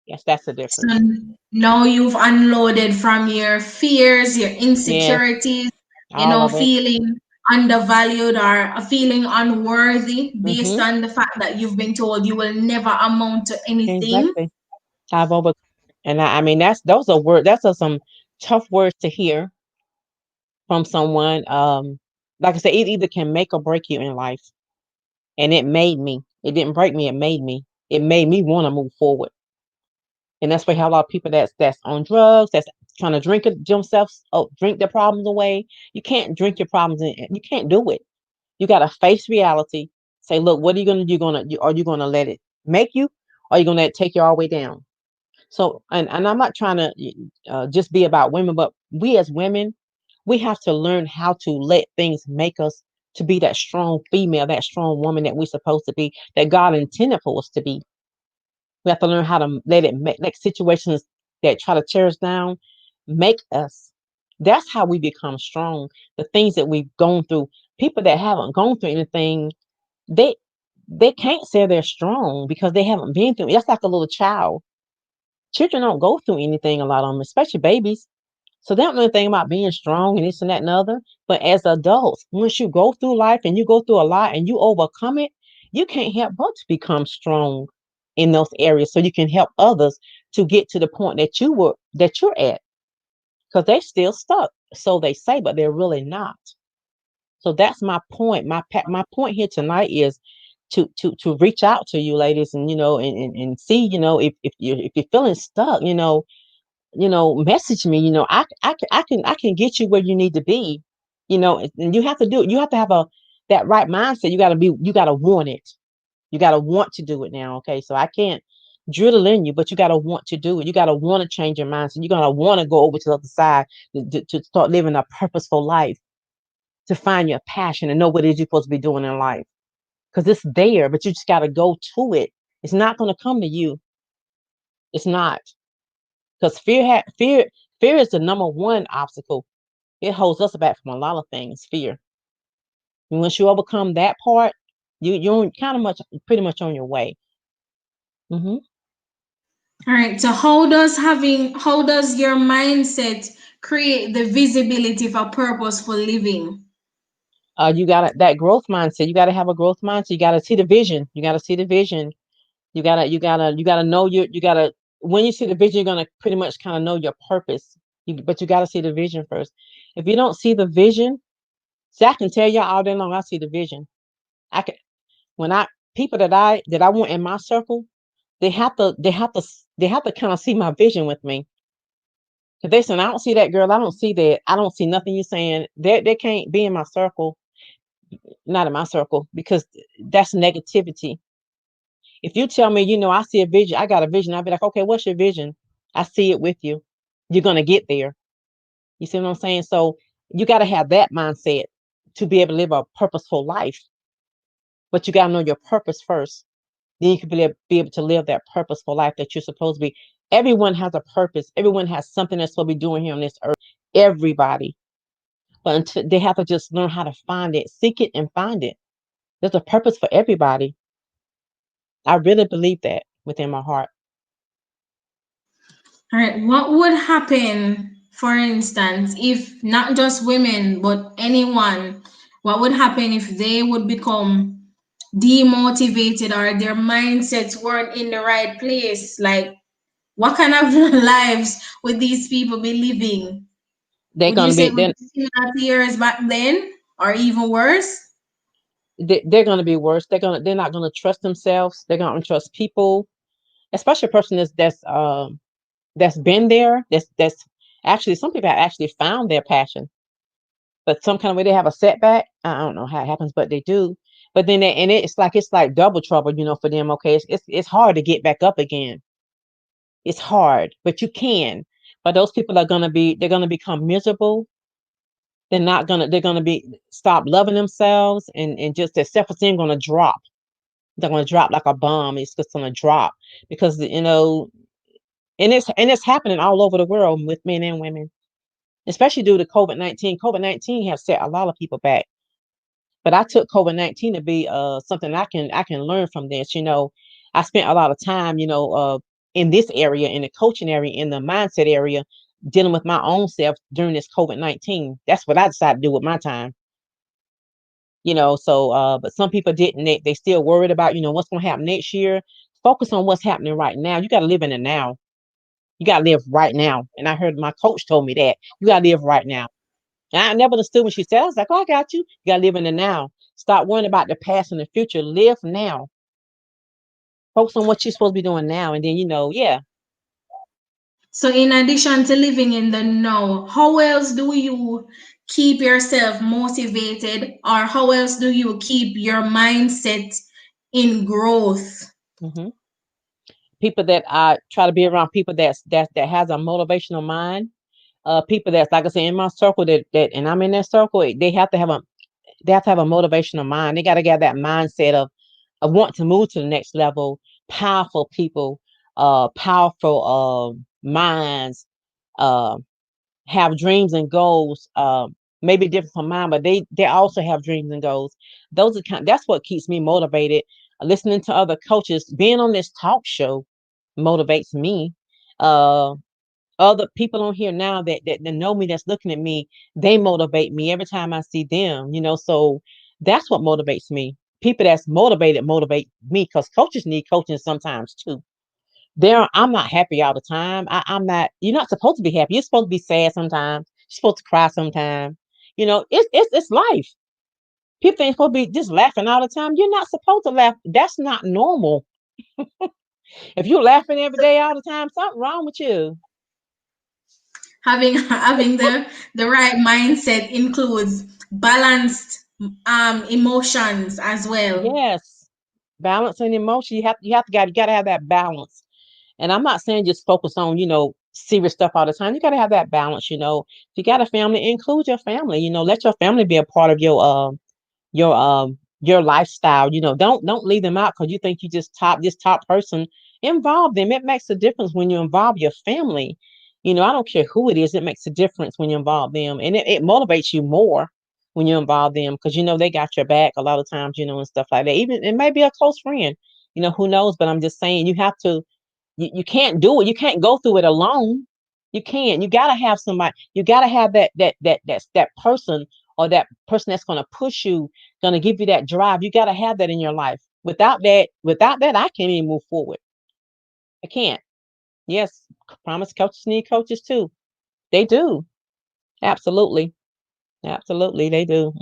S2: Yes, that's the
S1: So
S2: difference.
S1: now you've unloaded from your fears, your
S2: Yes,
S1: insecurities,
S2: all of it.
S1: feeling undervalued or feeling unworthy based
S2: Mm-hmm.
S1: on the fact that you've been told you will never amount to anything.
S2: Exactly. I've over, and I mean that's those are word. That's some tough words to hear from someone. Like I said, it either can make or break you in life, and it made me. It didn't break me. It made me. It made me want to move forward. And that's why you have a lot of people that's on drugs, that's trying to drink it themselves, drink their problems away. You can't drink your problems, you can't do it. You got to face reality. Say, look, what are you gonna do? Are you gonna let it make you, or are you gonna let it take you all the way down? So, and I'm not trying to just be about women, but we as women, we have to learn how to let things make us to be that strong female, that strong woman that we're supposed to be, that God intended for us to be. We have to learn how to let it make, like situations that try to tear us down, make us. That's how we become strong. The things that we've gone through. People that haven't gone through anything, they they can't say they're strong because they haven't been through it. That's like a little child. Children don't go through anything, a lot of them, especially babies. So they don't know anything about being strong and this and that and other. But as adults, once you go through life and you go through a lot and you overcome it, you can't help but to become strong in those areas so you can help others to get to the point that you're at, because they're still stuck. So they say, but they're really not. So that's my point. My point here tonight is to reach out to you ladies, and and see, if you're feeling stuck, message me. I can get you where you need to be. And you have to do it. You have to have a that right mindset. You got to want it. You got to want to do it now. Okay, so I can't drill it in you, but you got to want to do it. You got to want to change your mindset. You're gonna want to go over to the other side to start living a purposeful life, to find your passion and know what it is you're supposed to be doing in life, because it's there, but you just got to go to it. It's not going to come to you. It's not, because fear is the number one obstacle. It holds us back from a lot of things. Fear. And once you overcome that part, you're kind of pretty much on your way. Hmm.
S1: All right. So how does your mindset create the visibility for purposeful living?
S2: That growth mindset. You got to have a growth mindset. You got to see the vision. You got to see the vision. You gotta know you gotta when you see the vision, you're gonna pretty much kind of know your purpose. But you gotta see the vision first. If you don't see the vision, see, I can tell you all day long, I see the vision. I can when I people that I want in my circle, they have to kind of see my vision with me. If they say, I don't see that girl, I don't see that, I don't see nothing you're saying, they can't be in my circle, not in my circle, because that's negativity. If you tell me, I see a vision, I got a vision, I'll be like, okay, what's your vision? I see it with you. You're going to get there. You see what I'm saying? So you got to have that mindset to be able to live a purposeful life. But you got to know your purpose first. Then you can be able to live that purposeful life that you're supposed to be. Everyone has a purpose. Everyone has something that's supposed to be doing here on this earth. Everybody. But until, they have to just learn how to find it, seek it, and find it. There's a purpose for everybody. I really believe that within my heart.
S1: All right. What would happen, for instance, if not just women, but anyone, what would happen if they would become demotivated or their mindsets weren't in the right place? Like, what kind of lives would these people be living?
S2: They're
S1: Would you
S2: going to
S1: say
S2: be
S1: it would
S2: then
S1: be similar to yours back then or even worse?
S2: they're going to be worse. They're not going to trust themselves. They're going to trust people, especially a person that's been there. That's actually, some people have actually found their passion, but some kind of way they have a setback. I don't know how it happens, but they do. But then it's like double trouble, for them. Okay, it's hard to get back up again. It's hard, but you can. But those people they're gonna become miserable. They're gonna be stop loving themselves, and just their self-esteem gonna drop. They're gonna drop like a bomb. It's just gonna drop because and it's happening all over the world with men and women, especially due to COVID-19. COVID-19 has set a lot of people back. But I took COVID-19 to be something I can learn from this. I spent a lot of time, in this area, in the coaching area, in the mindset area, dealing with my own self during this COVID-19. That's what I decided to do with my time. So but some people didn't. They still worried about, what's going to happen next year. Focus on what's happening right now. You got to live in the now. You got to live right now. And I heard my coach told me that you got to live right now. And I never understood when she said, I was like, oh, I got you. You got to live in the now. Stop worrying about the past and the future. Live now. Focus on what you're supposed to be doing now. And then, yeah.
S1: So, in addition to living in the now, how else do you keep yourself motivated or how else do you keep your mindset in growth?
S2: Hmm. People that I try to be around, people that has a motivational mind. People that's, like I said, in my circle, and I'm in that circle, they have to have a motivational mind. They got to get that mindset of want to move to the next level. Powerful people, powerful minds, uh, have dreams and goals, maybe different from mine, but they also have dreams and goals. Those are that's what keeps me motivated. Listening to other coaches, being on this talk show motivates me. Uh, Other people on here now that know me, that's looking at me, they motivate me every time I see them. So that's what motivates me. People that's motivated motivate me because coaches need coaching sometimes too. I'm not happy all the time. I'm not. You're not supposed to be happy. You're supposed to be sad sometimes. You're supposed to cry sometimes. It's life. People ain't supposed to be just laughing all the time. You're not supposed to laugh. That's not normal. If you're laughing every day all the time, something wrong with you.
S1: Having the right mindset includes balanced emotions as well.
S2: Yes, balance and emotion. You gotta have that balance. And I'm not saying just focus on serious stuff all the time. You gotta have that balance. If you got a family, include your family. Let your family be a part of your lifestyle. Don't leave them out because you think you just top person. Involve them. It makes a difference when you involve your family. I don't care who it is. It makes a difference when you involve them, and it motivates you more when you involve them because they got your back a lot of times. And stuff like that. Even it may be a close friend. Who knows? But I'm just saying you have to. You can't do it. You can't go through it alone. You can't. You gotta have somebody. You gotta have that person or that person that's gonna push you, gonna give you that drive. You gotta have that in your life. Without that, I can't even move forward. I can't. Yes, promise coaches need coaches too. They do. Absolutely. Absolutely, they do.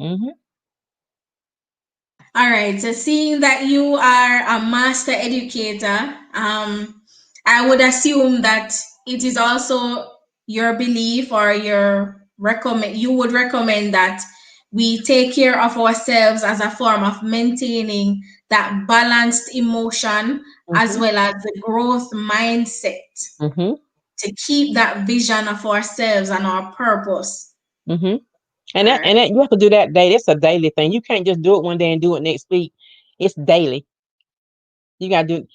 S1: All right, so seeing that you are a master educator, I would assume that it is also your belief or you would recommend that we take care of ourselves as a form of maintaining that balanced emotion as
S2: Mhm.
S1: well as the growth mindset
S2: Mhm.
S1: to keep that vision of ourselves and our purpose.
S2: Mhm. And
S1: All
S2: that
S1: right.
S2: and that you have to do that day. It's a daily thing. You can't just do it one day and do it next week. It's daily. You gotta do,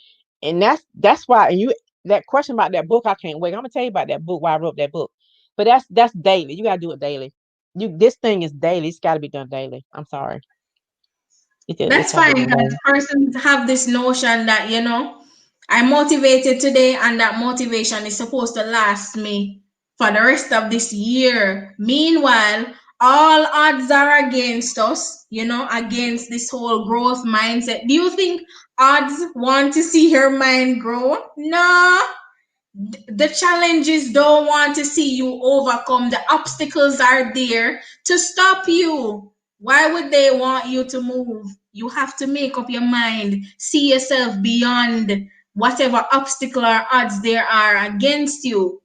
S2: and that's why. And that question about that book, I can't wait. I'm gonna tell you about that book. Why I wrote that book. But that's daily. You gotta do it daily. This thing is daily. It's got to be done daily. I'm sorry. It's
S1: That's
S2: got to be
S1: fine
S2: done
S1: because
S2: daily.
S1: persons have this notion that, I'm motivated today and that motivation is supposed to last me for the rest of this year. Meanwhile, all odds are against us, against this whole growth mindset. Do you think odds want to see your mind grow? No, the challenges don't want to see you overcome. The obstacles are there to stop you. Why would they want you to move? You have to make up your mind, see yourself beyond whatever obstacle or odds there are against you.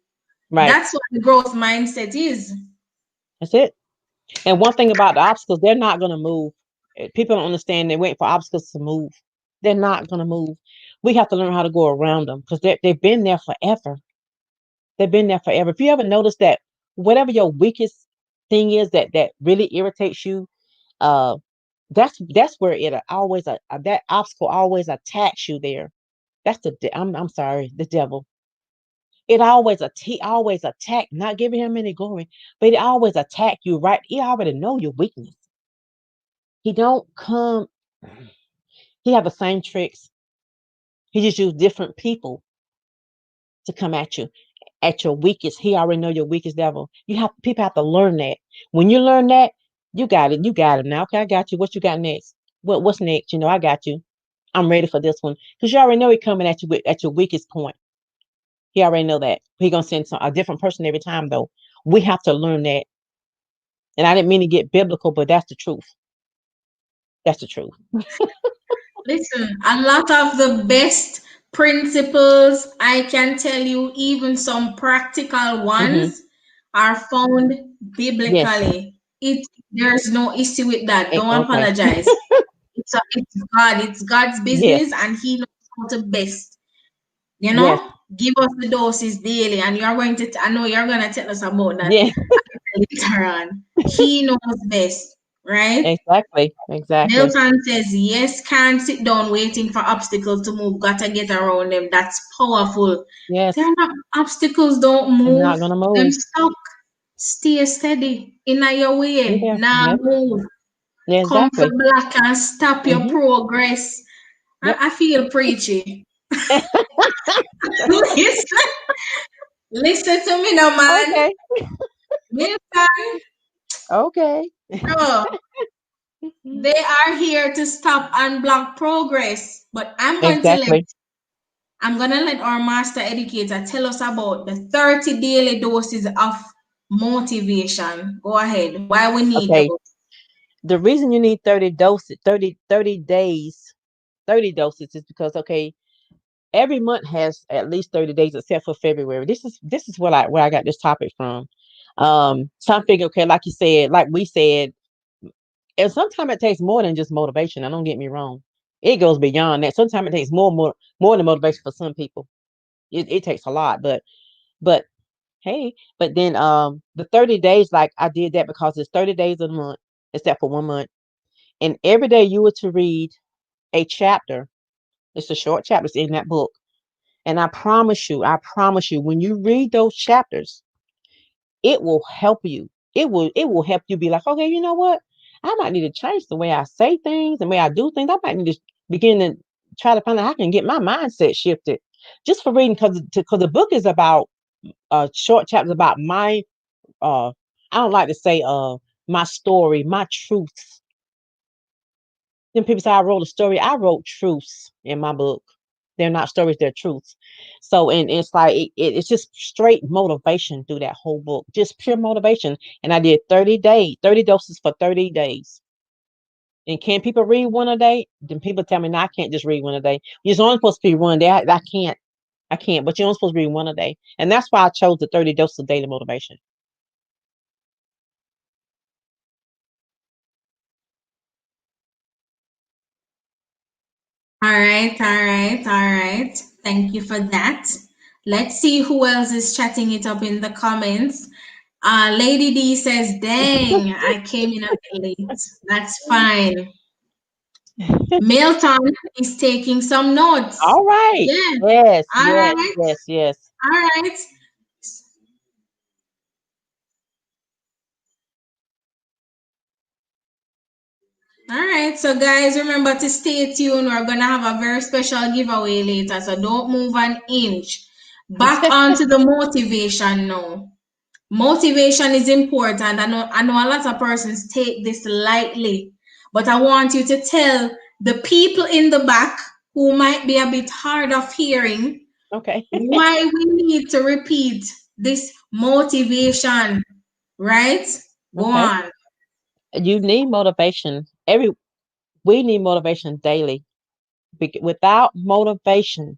S2: Right.
S1: That's what the growth mindset is.
S2: That's it. And one thing about the obstacles, they're not gonna move. People don't understand. They wait for obstacles to move. They're not gonna move. We have to learn how to go around them because they've been there forever. They've been there forever. If you ever notice that whatever your weakest thing is that really irritates you, uh, that's where it always that obstacle always attacks you there. That's I'm sorry, the devil. He always attack, not giving him any glory, but he always attack you, right? He already know your weakness. He don't come. He have the same tricks. He just use different people to come at you at your weakest. He already know your weakest devil. People have to learn that. When you learn that, you got it. You got it now. Okay, I got you. What you got next? What's next? I got you. I'm ready for this one because you already know he coming at you at your weakest point. He already know that. He gonna send a different person every time though. We have to learn that. And I didn't mean to get biblical, but that's the truth. That's the truth.
S1: Listen, a lot of the best principles, I can tell you, even some practical
S2: Hmm.
S1: ones, are found
S2: Yes.
S1: biblically. There's no issue with that. Don't
S2: Okay.
S1: apologize. It's God. It's God's
S2: Yes.
S1: business, and He knows how to best.
S2: Yes.
S1: Give us the doses daily, and you're going to. I know you're going to tell us about that
S2: Yeah.
S1: later on. He knows best, right?
S2: Exactly. Exactly.
S1: Milton says, yes, can't sit down waiting for obstacles to move, gotta get around them. That's powerful.
S2: Yes.
S1: They're not obstacles, don't
S2: They're
S1: move.
S2: not gonna
S1: Them
S2: move.
S1: stuck. Stay steady in your way.
S2: Yeah.
S1: Now
S2: Yep.
S1: move.
S2: Yeah,
S1: Come for
S2: exactly.
S1: black and stop your
S2: Mm-hmm.
S1: progress.
S2: Yep.
S1: I feel preachy. listen, listen to me now, man.
S2: Okay.
S1: Milton,
S2: Okay.
S1: bro, they are here to stop and block progress. But
S2: Exactly.
S1: I'm gonna let our master educator tell us about the 30 daily doses of motivation. Go ahead. Why we need
S2: Okay.
S1: those.
S2: The reason you need 30 doses, 30 days, 30 doses is because, okay, every month has at least 30 days except for February. This is where I got this topic from. So I'm thinking, okay, like you said, like we said, and sometimes it takes more than just motivation. Don't get me wrong. It goes beyond that. Sometimes it takes more than motivation for some people. It takes a lot, but hey, but then the 30 days, like I did that because it's 30 days of the month, except for 1 month. And every day you were to read a chapter. It's a short chapters in that book. And I promise you, when you read those chapters, it will help you. It will help you be like, okay, you know what? I might need to change the way I say things, the way I do things. I might need to begin to try to find out how I can get my mindset shifted. Just for reading, because the book is about short chapters about my uh I don't like to say my story, my truths. Then people say I wrote a story. I wrote truths in my book. They're not stories, they're truths. So, and it's like it's just straight motivation through that whole book, just pure motivation. And I did 30 days, 30 doses for 30 days. And can people read one a day? Then people tell me, no, I can't just read one a day. You're only supposed to be one day. I can't, but you're only supposed to read one a day. And that's why I chose the 30 doses of daily motivation.
S1: All right, all right, all right. Thank you for that. Let's see who else is chatting it up in the comments. Lady D says, dang, I came in a bit late. That's fine. Milton is taking some notes.
S2: All right.
S1: Yeah.
S2: Yes,
S1: All
S2: yes,
S1: right.
S2: yes, yes.
S1: All right. All right. So, guys, remember to stay tuned. We're going to have a very special giveaway later. So, don't move an inch. Back onto the motivation now. Motivation is important. I know a lot of persons take this lightly, but I want you to tell the people in the back who might be a bit hard of hearing
S2: Okay.
S1: why we need to repeat this motivation, right? Go
S2: Okay.
S1: on.
S2: You need motivation. We need motivation daily. Without motivation,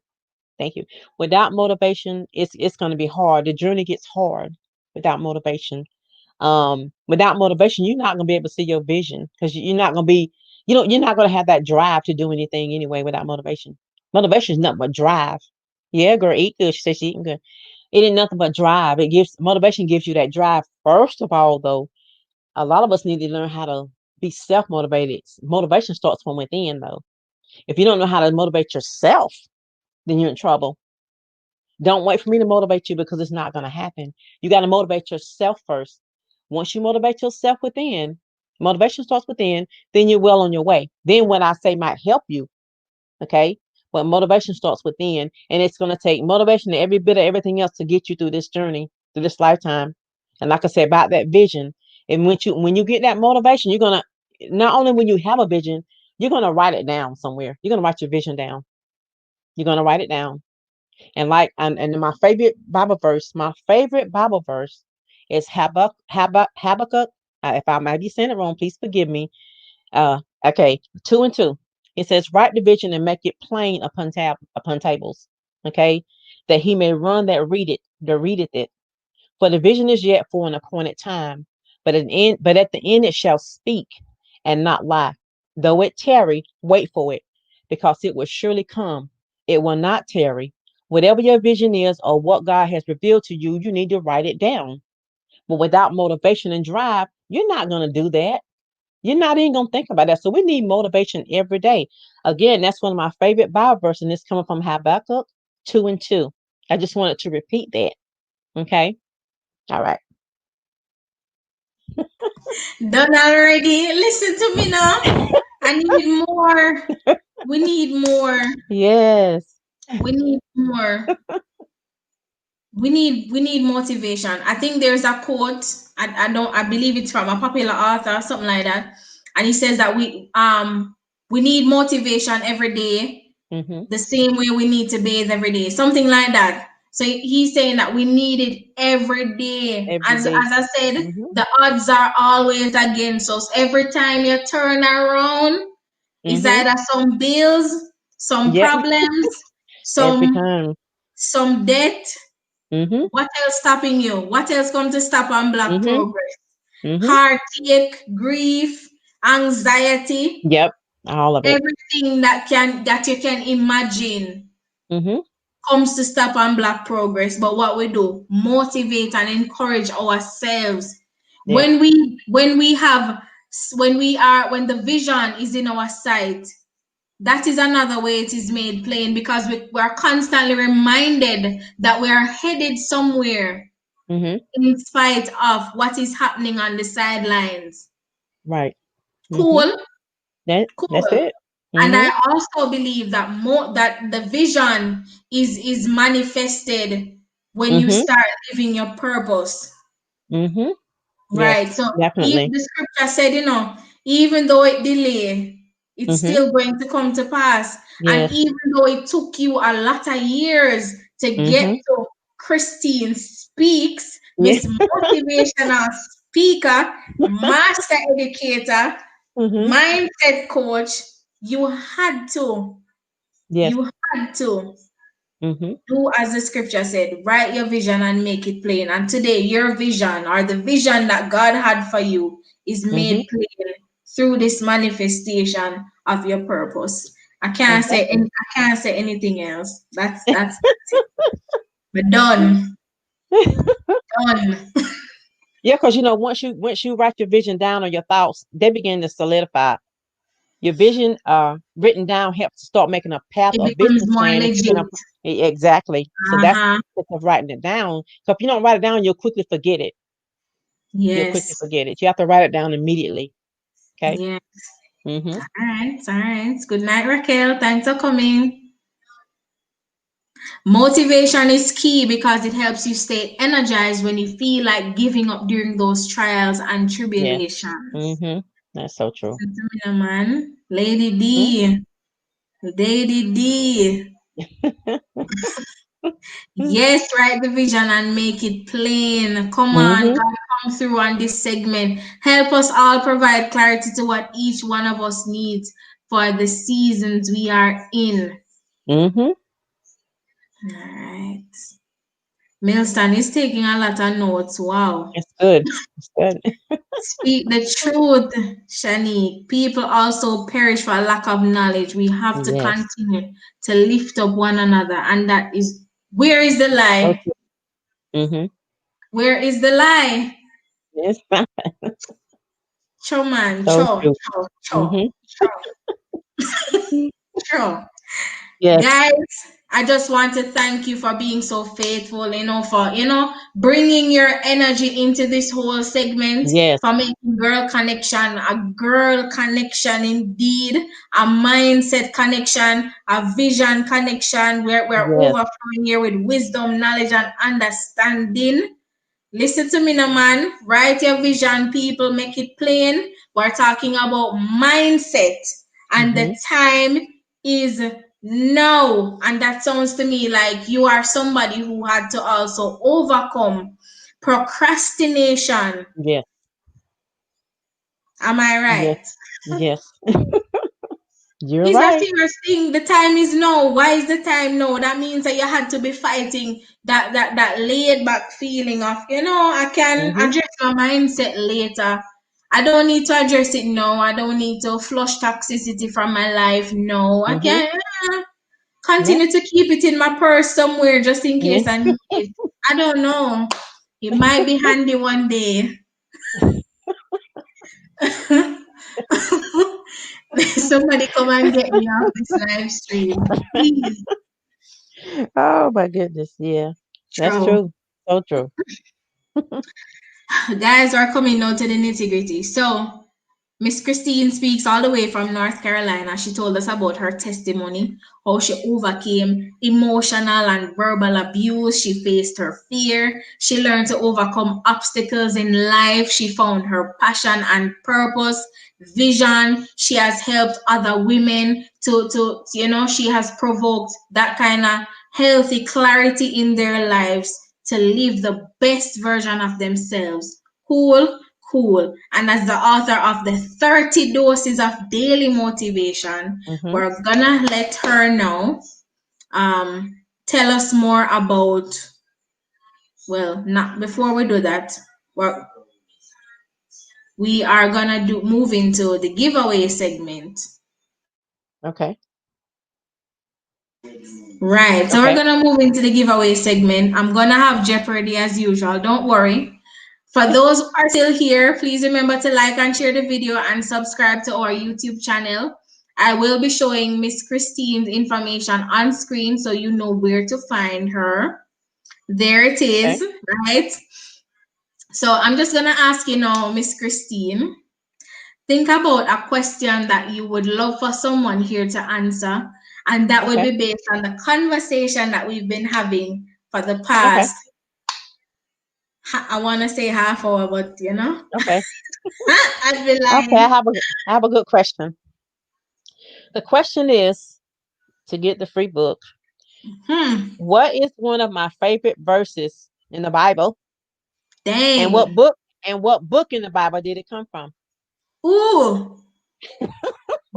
S2: thank you. Without motivation, it's going to be hard. The journey gets hard without motivation. Without motivation, you're not going to be able to see your vision because you're not going to be, you're not going to have that drive to do anything anyway without motivation. Motivation is nothing but drive. Yeah, girl, eat good. She said she eating good. It ain't nothing but drive. Motivation gives you that drive. First of all, though, a lot of us need to learn how to be self motivated. Motivation starts from within, though. If you don't know how to motivate yourself, then you're in trouble. Don't wait for me to motivate you because it's not going to happen. You got to motivate yourself first. Once you motivate yourself within, motivation starts within, then you're well on your way. Then what I say might help you, okay? But motivation starts within, and it's going to take motivation and every bit of everything else to get you through this journey, through this lifetime. And like I said about that vision, and when you get that motivation, you're gonna not only when you have a vision, you're gonna write it down somewhere. You're gonna write your vision down. You're gonna write it down. And my favorite Bible verse is Habakkuk. If I might be saying it wrong, please forgive me. Okay, 2:2. It says, "Write the vision and make it plain upon tables." Okay, that he may run that readeth it. For the vision is yet for an appointed time, but at the end it shall speak and not lie. Though it tarry, wait for it, because it will surely come. It will not tarry. Whatever your vision is or what God has revealed to you, you need to write it down. But without motivation and drive, you're not going to do that. You're not even going to think about that. So we need motivation every day. Again, that's one of my favorite Bible verses, and it's coming from Habakkuk 2:2. I just wanted to repeat that. Okay. All right.
S1: Done already. Listen to me now. I need more. We need more.
S2: Yes.
S1: We need more. We need motivation. I think there's a quote. I believe it's from a popular author, something like that. And he says that we need motivation every day,
S2: Mm-hmm.
S1: the same way we need to bathe every day, something like that. So he's saying that we need it every day.
S2: Every
S1: As
S2: day.
S1: I said,
S2: Mm-hmm.
S1: the odds are always against us. Every time you turn around, it's
S2: Mm-hmm.
S1: either some bills, some
S2: Yep.
S1: problems,
S2: Every
S1: some
S2: time.
S1: debt.
S2: Mm-hmm.
S1: What else stopping you? What else come to stop and block
S2: Mm-hmm.
S1: progress?
S2: Mm-hmm.
S1: Heartache, grief, anxiety,
S2: Yep. All of it.
S1: everything that you can imagine
S2: Mm-hmm.
S1: comes to stop and block progress. But what we do, motivate and encourage ourselves.
S2: Yes.
S1: When the vision is in our sight, that is another way it is made plain, because we are constantly reminded that we are headed somewhere
S2: Mm-hmm.
S1: in spite of what is happening on the sidelines.
S2: Right. Mm-hmm.
S1: Cool,
S2: That's
S1: cool.
S2: it.
S1: And
S2: Mm-hmm.
S1: I also believe that that the vision is manifested when you
S2: Mm-hmm.
S1: start living your purpose.
S2: Mm-hmm.
S1: Right.
S2: Yes.
S1: So even
S2: Definitely.
S1: the scripture said, even though it delay, it's
S2: Mm-hmm.
S1: still going to come to pass. And
S2: Yes.
S1: even though it took you a lot of years to get
S2: Mm-hmm.
S1: to Christine Speaks,
S2: Yeah.
S1: Miss Motivational Speaker, Master Educator,
S2: Mm-hmm.
S1: Mindset Coach, you had to,
S2: Yes.
S1: you had to
S2: Mm-hmm.
S1: do as the scripture said, write your vision and make it plain. And today, your vision, or the vision that God had for you, is
S2: Mm-hmm.
S1: made plain through this manifestation of your purpose.
S2: Exactly.
S1: I can't say anything else. That's it. We're done. Done.
S2: Yeah, because once you write your vision down or your thoughts, they begin to solidify. Your vision written down helps to start making a path
S1: It
S2: or
S1: becomes
S2: business
S1: more
S2: plan if you're
S1: legit.
S2: gonna exactly. So that's
S1: Uh-huh.
S2: the purpose of writing it down. So if you don't write it down, you'll quickly forget it. You'll quickly
S1: Yes.
S2: forget it. You have to write it down immediately. Okay.
S1: Yes.
S2: Mm-hmm.
S1: All right. All right. Good night, Raquel. Thanks for coming. Motivation is key because it helps you stay energized when you feel like giving up during those trials and
S2: Yes.
S1: tribulations.
S2: Mm-hmm. That's so true.
S1: Listen to me now, man. Lady
S2: Mm-hmm.
S1: D. Lady D. Yes, write the vision and make it plain. Come on,
S2: Mm-hmm.
S1: God, come through on this segment. Help us all provide clarity to what each one of us needs for the seasons we are in.
S2: Mm-hmm.
S1: All right. Milston is taking a lot of notes. Wow.
S2: It's good. It's good.
S1: Speak the truth, Shanique. People also perish for lack of knowledge. We have to
S2: Yes.
S1: continue to lift up one another. And that is, where is the
S2: So
S1: lie?
S2: true. Mm-hmm.
S1: Where is the lie?
S2: Yes.
S1: Cho man,
S2: So
S1: cho,
S2: true.
S1: cho, cho,
S2: Mm-hmm.
S1: cho, cho.
S2: Yes.
S1: Guys, I just want to thank you for being so faithful, for, bringing your energy into this whole segment,
S2: Yes.
S1: for making a girl connection indeed, a mindset connection, a vision connection. We're
S2: Yes.
S1: overflowing here with wisdom, knowledge, and understanding. Listen to me now, man. Write your vision, people. Make it plain. We're talking about mindset, and the
S2: Mm-hmm.
S1: time is now. And that sounds to me like you are somebody who had to also overcome procrastination.
S2: Yes.
S1: Am I
S2: Yes.
S1: right?
S2: Yes. You're
S1: Is that
S2: right.
S1: you're saying the time is now? Why is the time now? That means that you had to be fighting that laid back feeling of, I can
S2: Mm-hmm.
S1: address my mindset later. I don't need to address it now. I don't need to flush toxicity from my life. No, I
S2: Mm-hmm.
S1: can
S2: Yeah.
S1: continue to keep it in my purse somewhere just in
S2: Yeah.
S1: case I need it. I don't know. It might be handy one day. Somebody come and get me off this live stream. Please.
S2: Oh my goodness. Yeah. That's
S1: True.
S2: true. So true.
S1: Guys, we're coming now to the nitty gritty. So, Miss Christine speaks all the way from North Carolina. She told us about her testimony, how she overcame emotional and verbal abuse. She faced her fear. She learned to overcome obstacles in life. She found her passion and purpose, vision. She has helped other women she has provoked that kind of healthy clarity in their lives to live the best version of themselves. Cool, cool. And as the author of the 30 doses of daily motivation,
S2: Mm-hmm.
S1: we're gonna let her know. Tell us more about, well, not before we do that, we're, we are gonna move into the giveaway segment.
S2: Okay.
S1: Right, so we're
S2: Okay.
S1: gonna move into the giveaway segment. I'm gonna have Jeopardy as usual, don't worry. For those who are still here, please remember to like and share the video and subscribe to our YouTube channel. I will be showing Miss Christine's information on screen so you know where to find her. There it
S2: Okay.
S1: is, right? So I'm just gonna ask you now, Miss Christine, think about a question that you would love for someone here to answer, and that would
S2: Okay.
S1: be based on the conversation that we've been having for the
S2: Okay.
S1: past, I want to say half hour, but
S2: Okay.
S1: I'd be
S2: Okay.
S1: lying.
S2: I have a good question. The question is to get the free book.
S1: Hmm.
S2: What is one of my favorite verses in the Bible? And
S1: Dang.
S2: what book in the Bible did it come from?
S1: Ooh,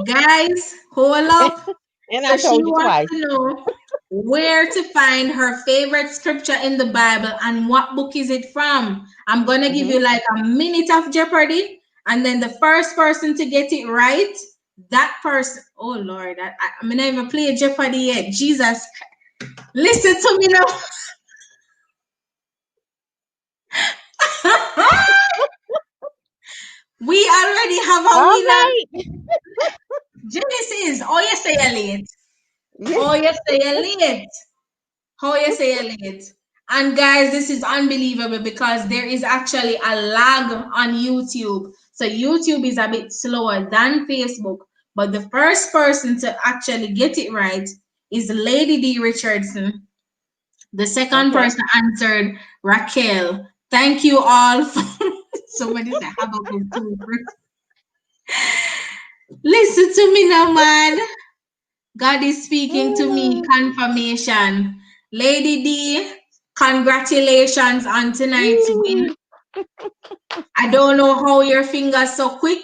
S1: guys, hold up.
S2: And I
S1: So she
S2: told you
S1: wants
S2: twice.
S1: to know where to find her favorite scripture in the Bible and what book is it from. I'm gonna give
S2: Hmm.
S1: you like a minute of Jeopardy, and then the first person to get it right, that person. Oh Lord, I'm not even play Jeopardy yet. Jesus, listen to me now. We already have a
S2: All
S1: winner.
S2: right.
S1: Genesis. Oh, you say Elliot.
S2: Yeah.
S1: Oh, you say Elliot. How you say Elliot? And guys, this is unbelievable because there is actually a lag on YouTube. So YouTube is a bit slower than Facebook. But the first person to actually get it right is Lady D Richardson. The second
S2: Okay.
S1: person answered Raquel. Thank you all for somebody said have a good too. Listen to me now, man. God is speaking to me. Confirmation. Lady D, congratulations on tonight's win. I don't know how your fingers so quick,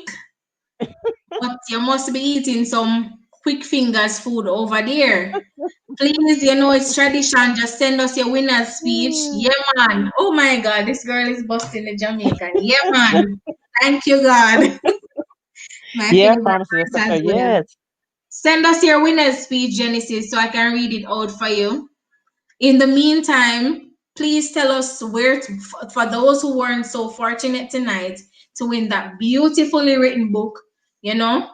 S1: but you must be eating some quick fingers food over there. Please, it's tradition. Just send us your winner's speech. Yeah, man. Oh my God, this girl is busting the Jamaican. Yeah, man. Thank you, God. My
S2: Yeah,
S1: favorite
S2: pharmacy is
S1: words
S2: such a
S1: as well.
S2: yes.
S1: Send us your winner's speech, Genesis, so I can read it out for you. In the meantime, please tell us for those who weren't so fortunate tonight to win that beautifully written book, you know,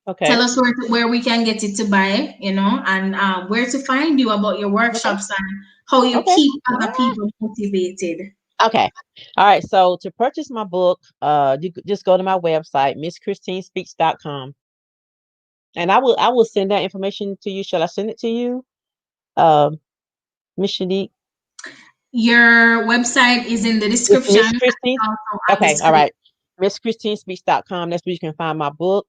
S1: tell
S2: Okay.
S1: us where we can get it to buy, and where to find you about your
S2: Okay.
S1: workshops and how you
S2: Okay.
S1: keep other
S2: Ah,
S1: people motivated.
S2: okay. All right. So to purchase my book, you could just go to my website, misschristinespeaks.com. And I will send that information to you. Shall I send it to you? Um, Miss Shanique.
S1: Your website is in the
S2: It's
S1: description
S2: Miss
S1: and
S2: Christine.
S1: also on the
S2: Okay, all
S1: screen.
S2: right. MissChristineSpeaks.com. That's where you can find my book.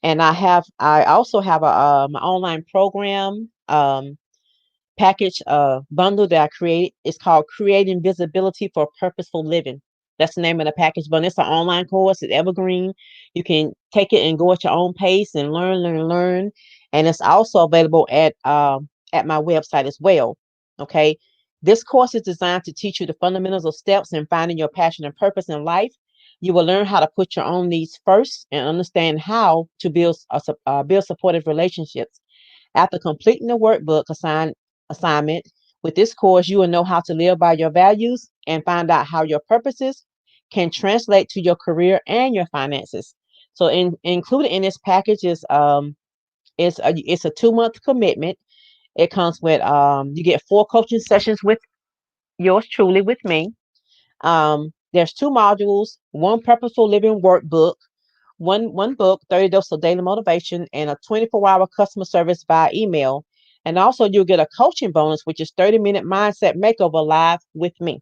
S2: And I also have a my online program package bundle that I created. It's called Creating Visibility for Purposeful Living. That's the name of the package bundle. It's an online course. It's evergreen. You can take it and go at your own pace and learn, learn, learn. And it's also available at my website as well. Okay. This course is designed to teach you the fundamentals of steps in finding your passion and purpose in life. You will learn how to put your own needs first and understand how to build supportive relationships. After completing the workbook assignment with this course, you will know how to live by your values and find out how your purposes can translate to your career and your finances. So, included in this package is a 2 month commitment. It comes with you get 4 coaching sessions with yours truly with me. There's two modules, one purposeful living workbook, one book, 30 doses of daily motivation, and a 24-hour customer service via email. And also you'll get a coaching bonus, which is 30-minute mindset makeover live with me.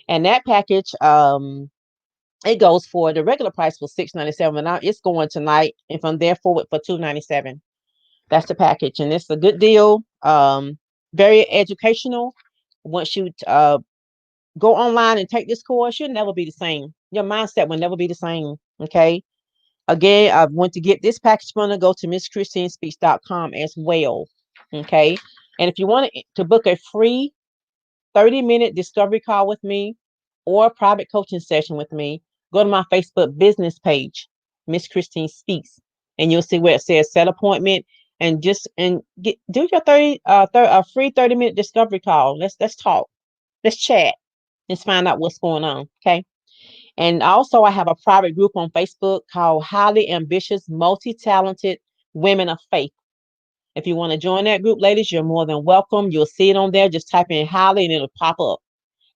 S2: And that package, it goes for the regular price was $697, and now it's going tonight, and from there forward for $297. That's the package, and it's a good deal. Very educational. Once you go online and take this course, you'll never be the same. Your mindset will never be the same. Okay. Again, I want to get this package from to go to MissChristineSpeaks.com as well. Okay. And if you want to book a free 30-minute discovery call with me or a private coaching session with me, go to my Facebook business page, Miss Christine Speaks, and you'll see where it says set appointment, and do your free 30-minute discovery call. Let's talk. Let's chat. Let's find out what's going on. Okay. And also I have a private group on Facebook called Highly Ambitious, Multi-Talented Women of Faith. If you want to join that group, ladies, you're more than welcome. You'll see it on there. Just type in Highly and it'll pop up.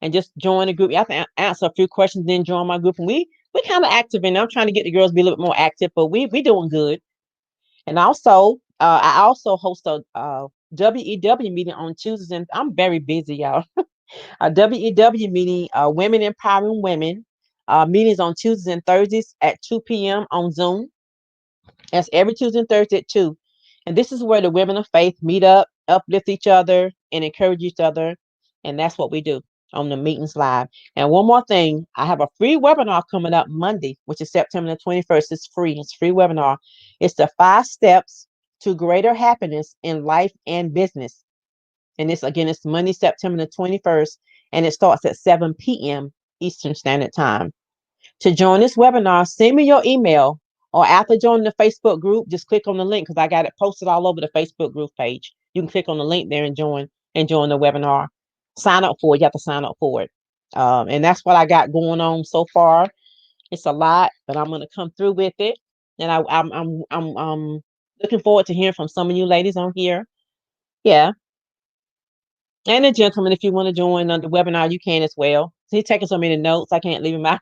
S2: And just join the group. You have to answer a few questions, then join my group. And we kind of active in there. I'm trying to get the girls to be a little bit more active, but we doing good. And also, I also host a WEW meeting on Tuesdays, and I'm very busy, y'all. A WEW meeting, Women Empowering Women, meetings on Tuesdays and Thursdays at 2 p.m. on Zoom. That's every Tuesday and Thursday at 2. And this is where the women of faith meet up, uplift each other, and encourage each other. And that's what we do on the meetings live. And one more thing, I have a free webinar coming up Monday, which is September the 21st. It's free. It's a free webinar. It's the 5 steps to greater happiness in life and business. And it's Monday, September the 21st, and it starts at 7 p.m. Eastern Standard Time. To join this webinar, send me your email, or after joining the Facebook group, just click on the link because I got it posted all over the Facebook group page. You can click on the link there and join the webinar. Sign up for it. You have to sign up for it. And that's what I got going on so far. It's a lot, but I'm gonna come through with it. And I'm looking forward to hearing from some of you ladies on here. Yeah. And a gentleman, if you want to join on the webinar, you can as well. He's taking so many notes, I can't leave him out.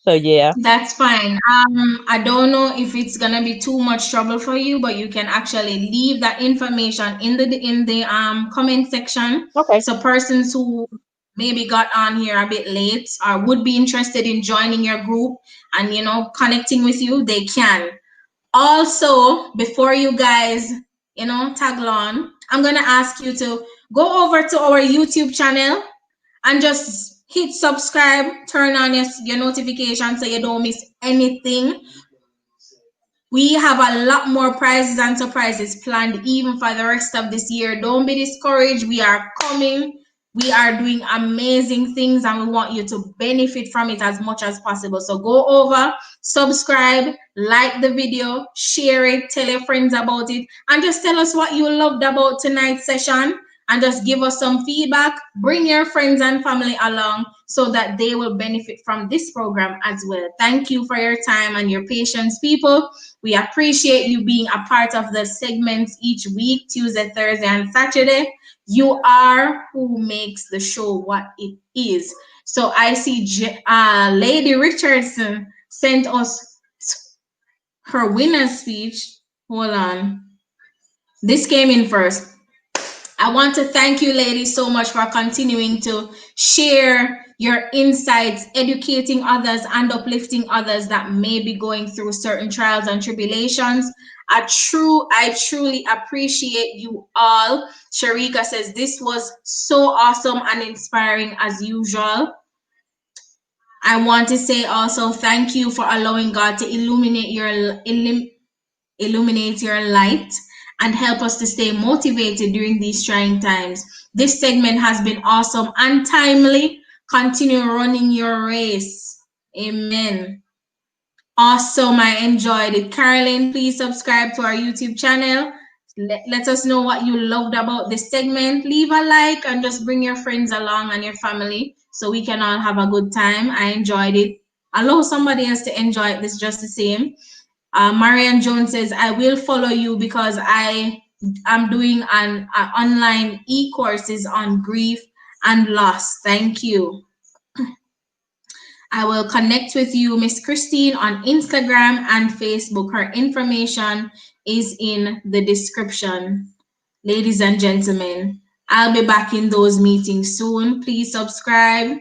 S2: So yeah.
S1: That's fine. I don't know if it's gonna be too much trouble for you, but you can actually leave that information in the comment section.
S2: Okay.
S1: So persons who maybe got on here a bit late or would be interested in joining your group and connecting with you, they can. Also, before you guys tag along, I'm gonna ask you to go over to our YouTube channel and just hit subscribe, turn on your notifications so you don't miss anything. We have a lot more prizes and surprises planned even for the rest of this year. Don't be discouraged. We are coming. We are doing amazing things and we want you to benefit from it as much as possible. So go over, subscribe, like the video, share it, tell your friends about it, and just tell us what you loved about tonight's session and just give us some feedback. Bring your friends and family along so that they will benefit from this program as well. Thank you for your time and your patience, people. We appreciate you being a part of the segments each week, Tuesday, Thursday, and Saturday. You are who makes the show what it is. So I see Lady Richardson sent us her winner's speech. Hold on. This came in first. I want to thank you, ladies, so much for continuing to share your insights, educating others and uplifting others that may be going through certain trials and tribulations. I truly appreciate you all. Sharika says this was so awesome and inspiring as usual. I want to say also thank you for allowing God to illuminate your light and help us to stay motivated during these trying times. This segment has been awesome and timely. Continue running your race. Amen. Awesome. I enjoyed it. Caroline, please subscribe to our YouTube channel. Let us know what you loved about this segment. Leave a like and just bring your friends along and your family so we can all have a good time. I enjoyed it. Allow somebody else to enjoy it. This just the same. Marian Jones says, I will follow you because I am doing an online e-courses on grief and loss. Thank you. I will connect with you, Miss Christine, on Instagram and Facebook. Her information is in the description. Ladies and gentlemen, I'll be back in those meetings soon. Please subscribe.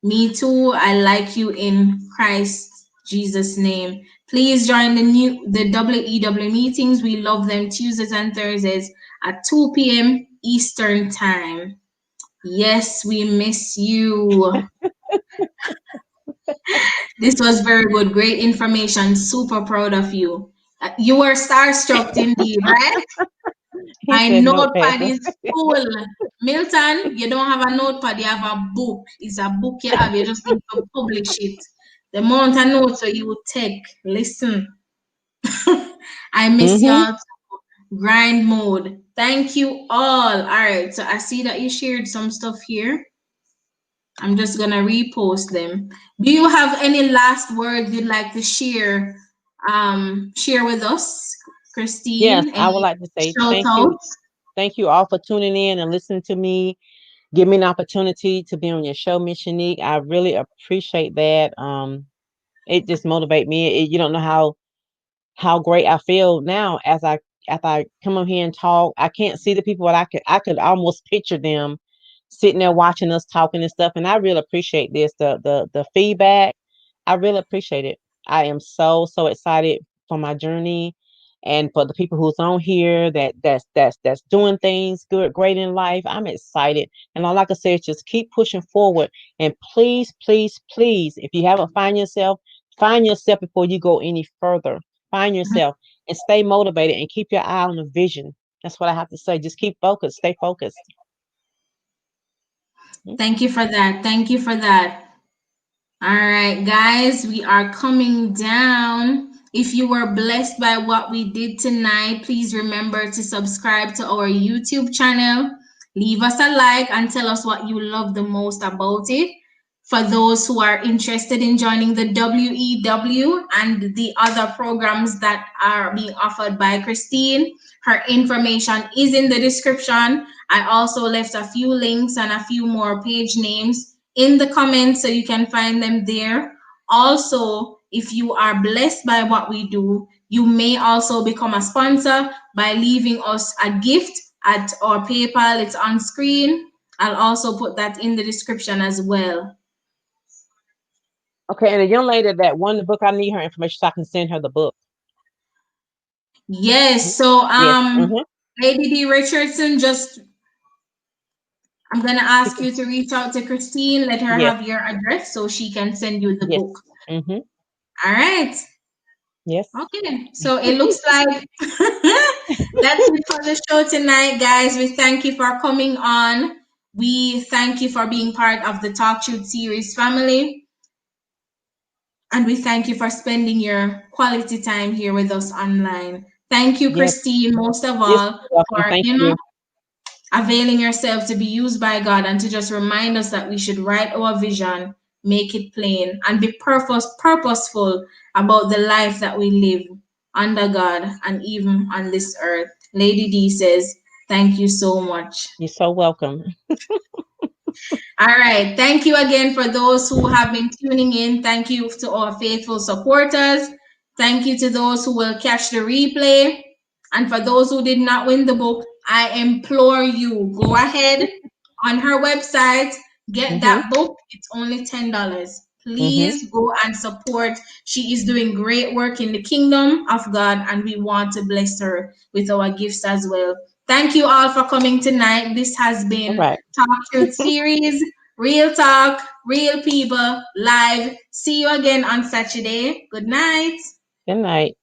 S1: Me too. I like you in Christ Jesus' name. Please join the WEW meetings. We love them Tuesdays and Thursdays at 2 p.m. Eastern Time. Yes, we miss you. This was very good. Great information. Super proud of you. You were starstruck indeed, right?
S2: He
S1: My
S2: said notepad.
S1: notepad is full. Milton, you don't have a notepad, you have a book. It's a book you have, you just need to publish it. The amount of notes that you would take. Listen, I miss
S2: Mm-hmm.
S1: y'all. Grind mode. Thank you all. All right, so I see that you shared some stuff here. I'm just gonna repost them. Do you have any last words you'd like to share? Share with us,
S2: Yes,
S1: Christine.
S2: I would
S1: Any
S2: like to say
S1: shout
S2: thank you.
S1: outs?
S2: Thank you all for tuning in and listening to me. Give me an opportunity to be on your show, Miss Shanique. I really appreciate that. It just motivate me. You don't know how great I feel now as I come up here and talk. I can't see the people, but I could almost picture them sitting there watching us talking and stuff. And I really appreciate this. The feedback. I really appreciate it. I am so excited for my journey and for the people who's on here that's doing things great in life. I'm excited. And all I can say is just keep pushing forward. And please, if you haven't find yourself before you go any further. Find yourself and stay motivated and keep your eye on the vision. That's what I have to say. Just keep focused. Stay focused. Mm.
S1: Thank you for that. Thank you for that. All right, guys, we are coming down. If you were blessed by what we did tonight, please remember to subscribe to our YouTube channel. Leave us a like and tell us what you love the most about it. For those who are interested in joining the WEW and the other programs that are being offered by Christine, her information is in the description. I also left a few links and a few more page names in the comments so you can find them there. Also, if you are blessed by what we do, you may also become a sponsor by leaving us a gift at our PayPal. It's on screen. I'll also put that in the description as well.
S2: Okay, and the young lady that won the book, I need her information so I can send her the book.
S1: Yes,
S2: Mhm.
S1: so
S2: Yes. Mm-hmm.
S1: Lady D Richardson, just I'm gonna
S2: She
S1: ask
S2: can,
S1: you to reach out to Christine, let her
S2: yes.
S1: have your address so she can send you the
S2: Yes.
S1: book.
S2: Mm-hmm.
S1: All right.
S2: Yes.
S1: Okay, so it looks like that's it for the show tonight, guys. We thank you for coming on. We thank you for being part of the TalkTruth Series family. And we thank you for spending your quality time here with us online. Thank you,
S2: Yes.
S1: Christine, most of
S2: Yes.
S1: all,
S2: You're welcome.
S1: for
S2: Thank you.
S1: availing yourself to be used by God and to just remind us that we should write our vision, make it plain, and be purposeful about the life that we live under God and even on this earth. Lady D says, thank you so much.
S2: You're so welcome.
S1: All right. Thank you again for those who have been tuning in. Thank you to our faithful supporters. Thank you to those who will catch the replay. And for those who did not win the book, I implore you go ahead on her website, get
S2: Mm-hmm.
S1: that book. It's only $10.
S2: Mm-hmm.
S1: Please go and support. She is doing great work in the kingdom of God, and we want to bless her with our gifts as well. Thank you all for coming tonight. This has
S2: All
S1: been
S2: right.
S1: Talk Truth Series, Real Talk, Real People, live. See you again on Saturday. Good night.
S2: Good night.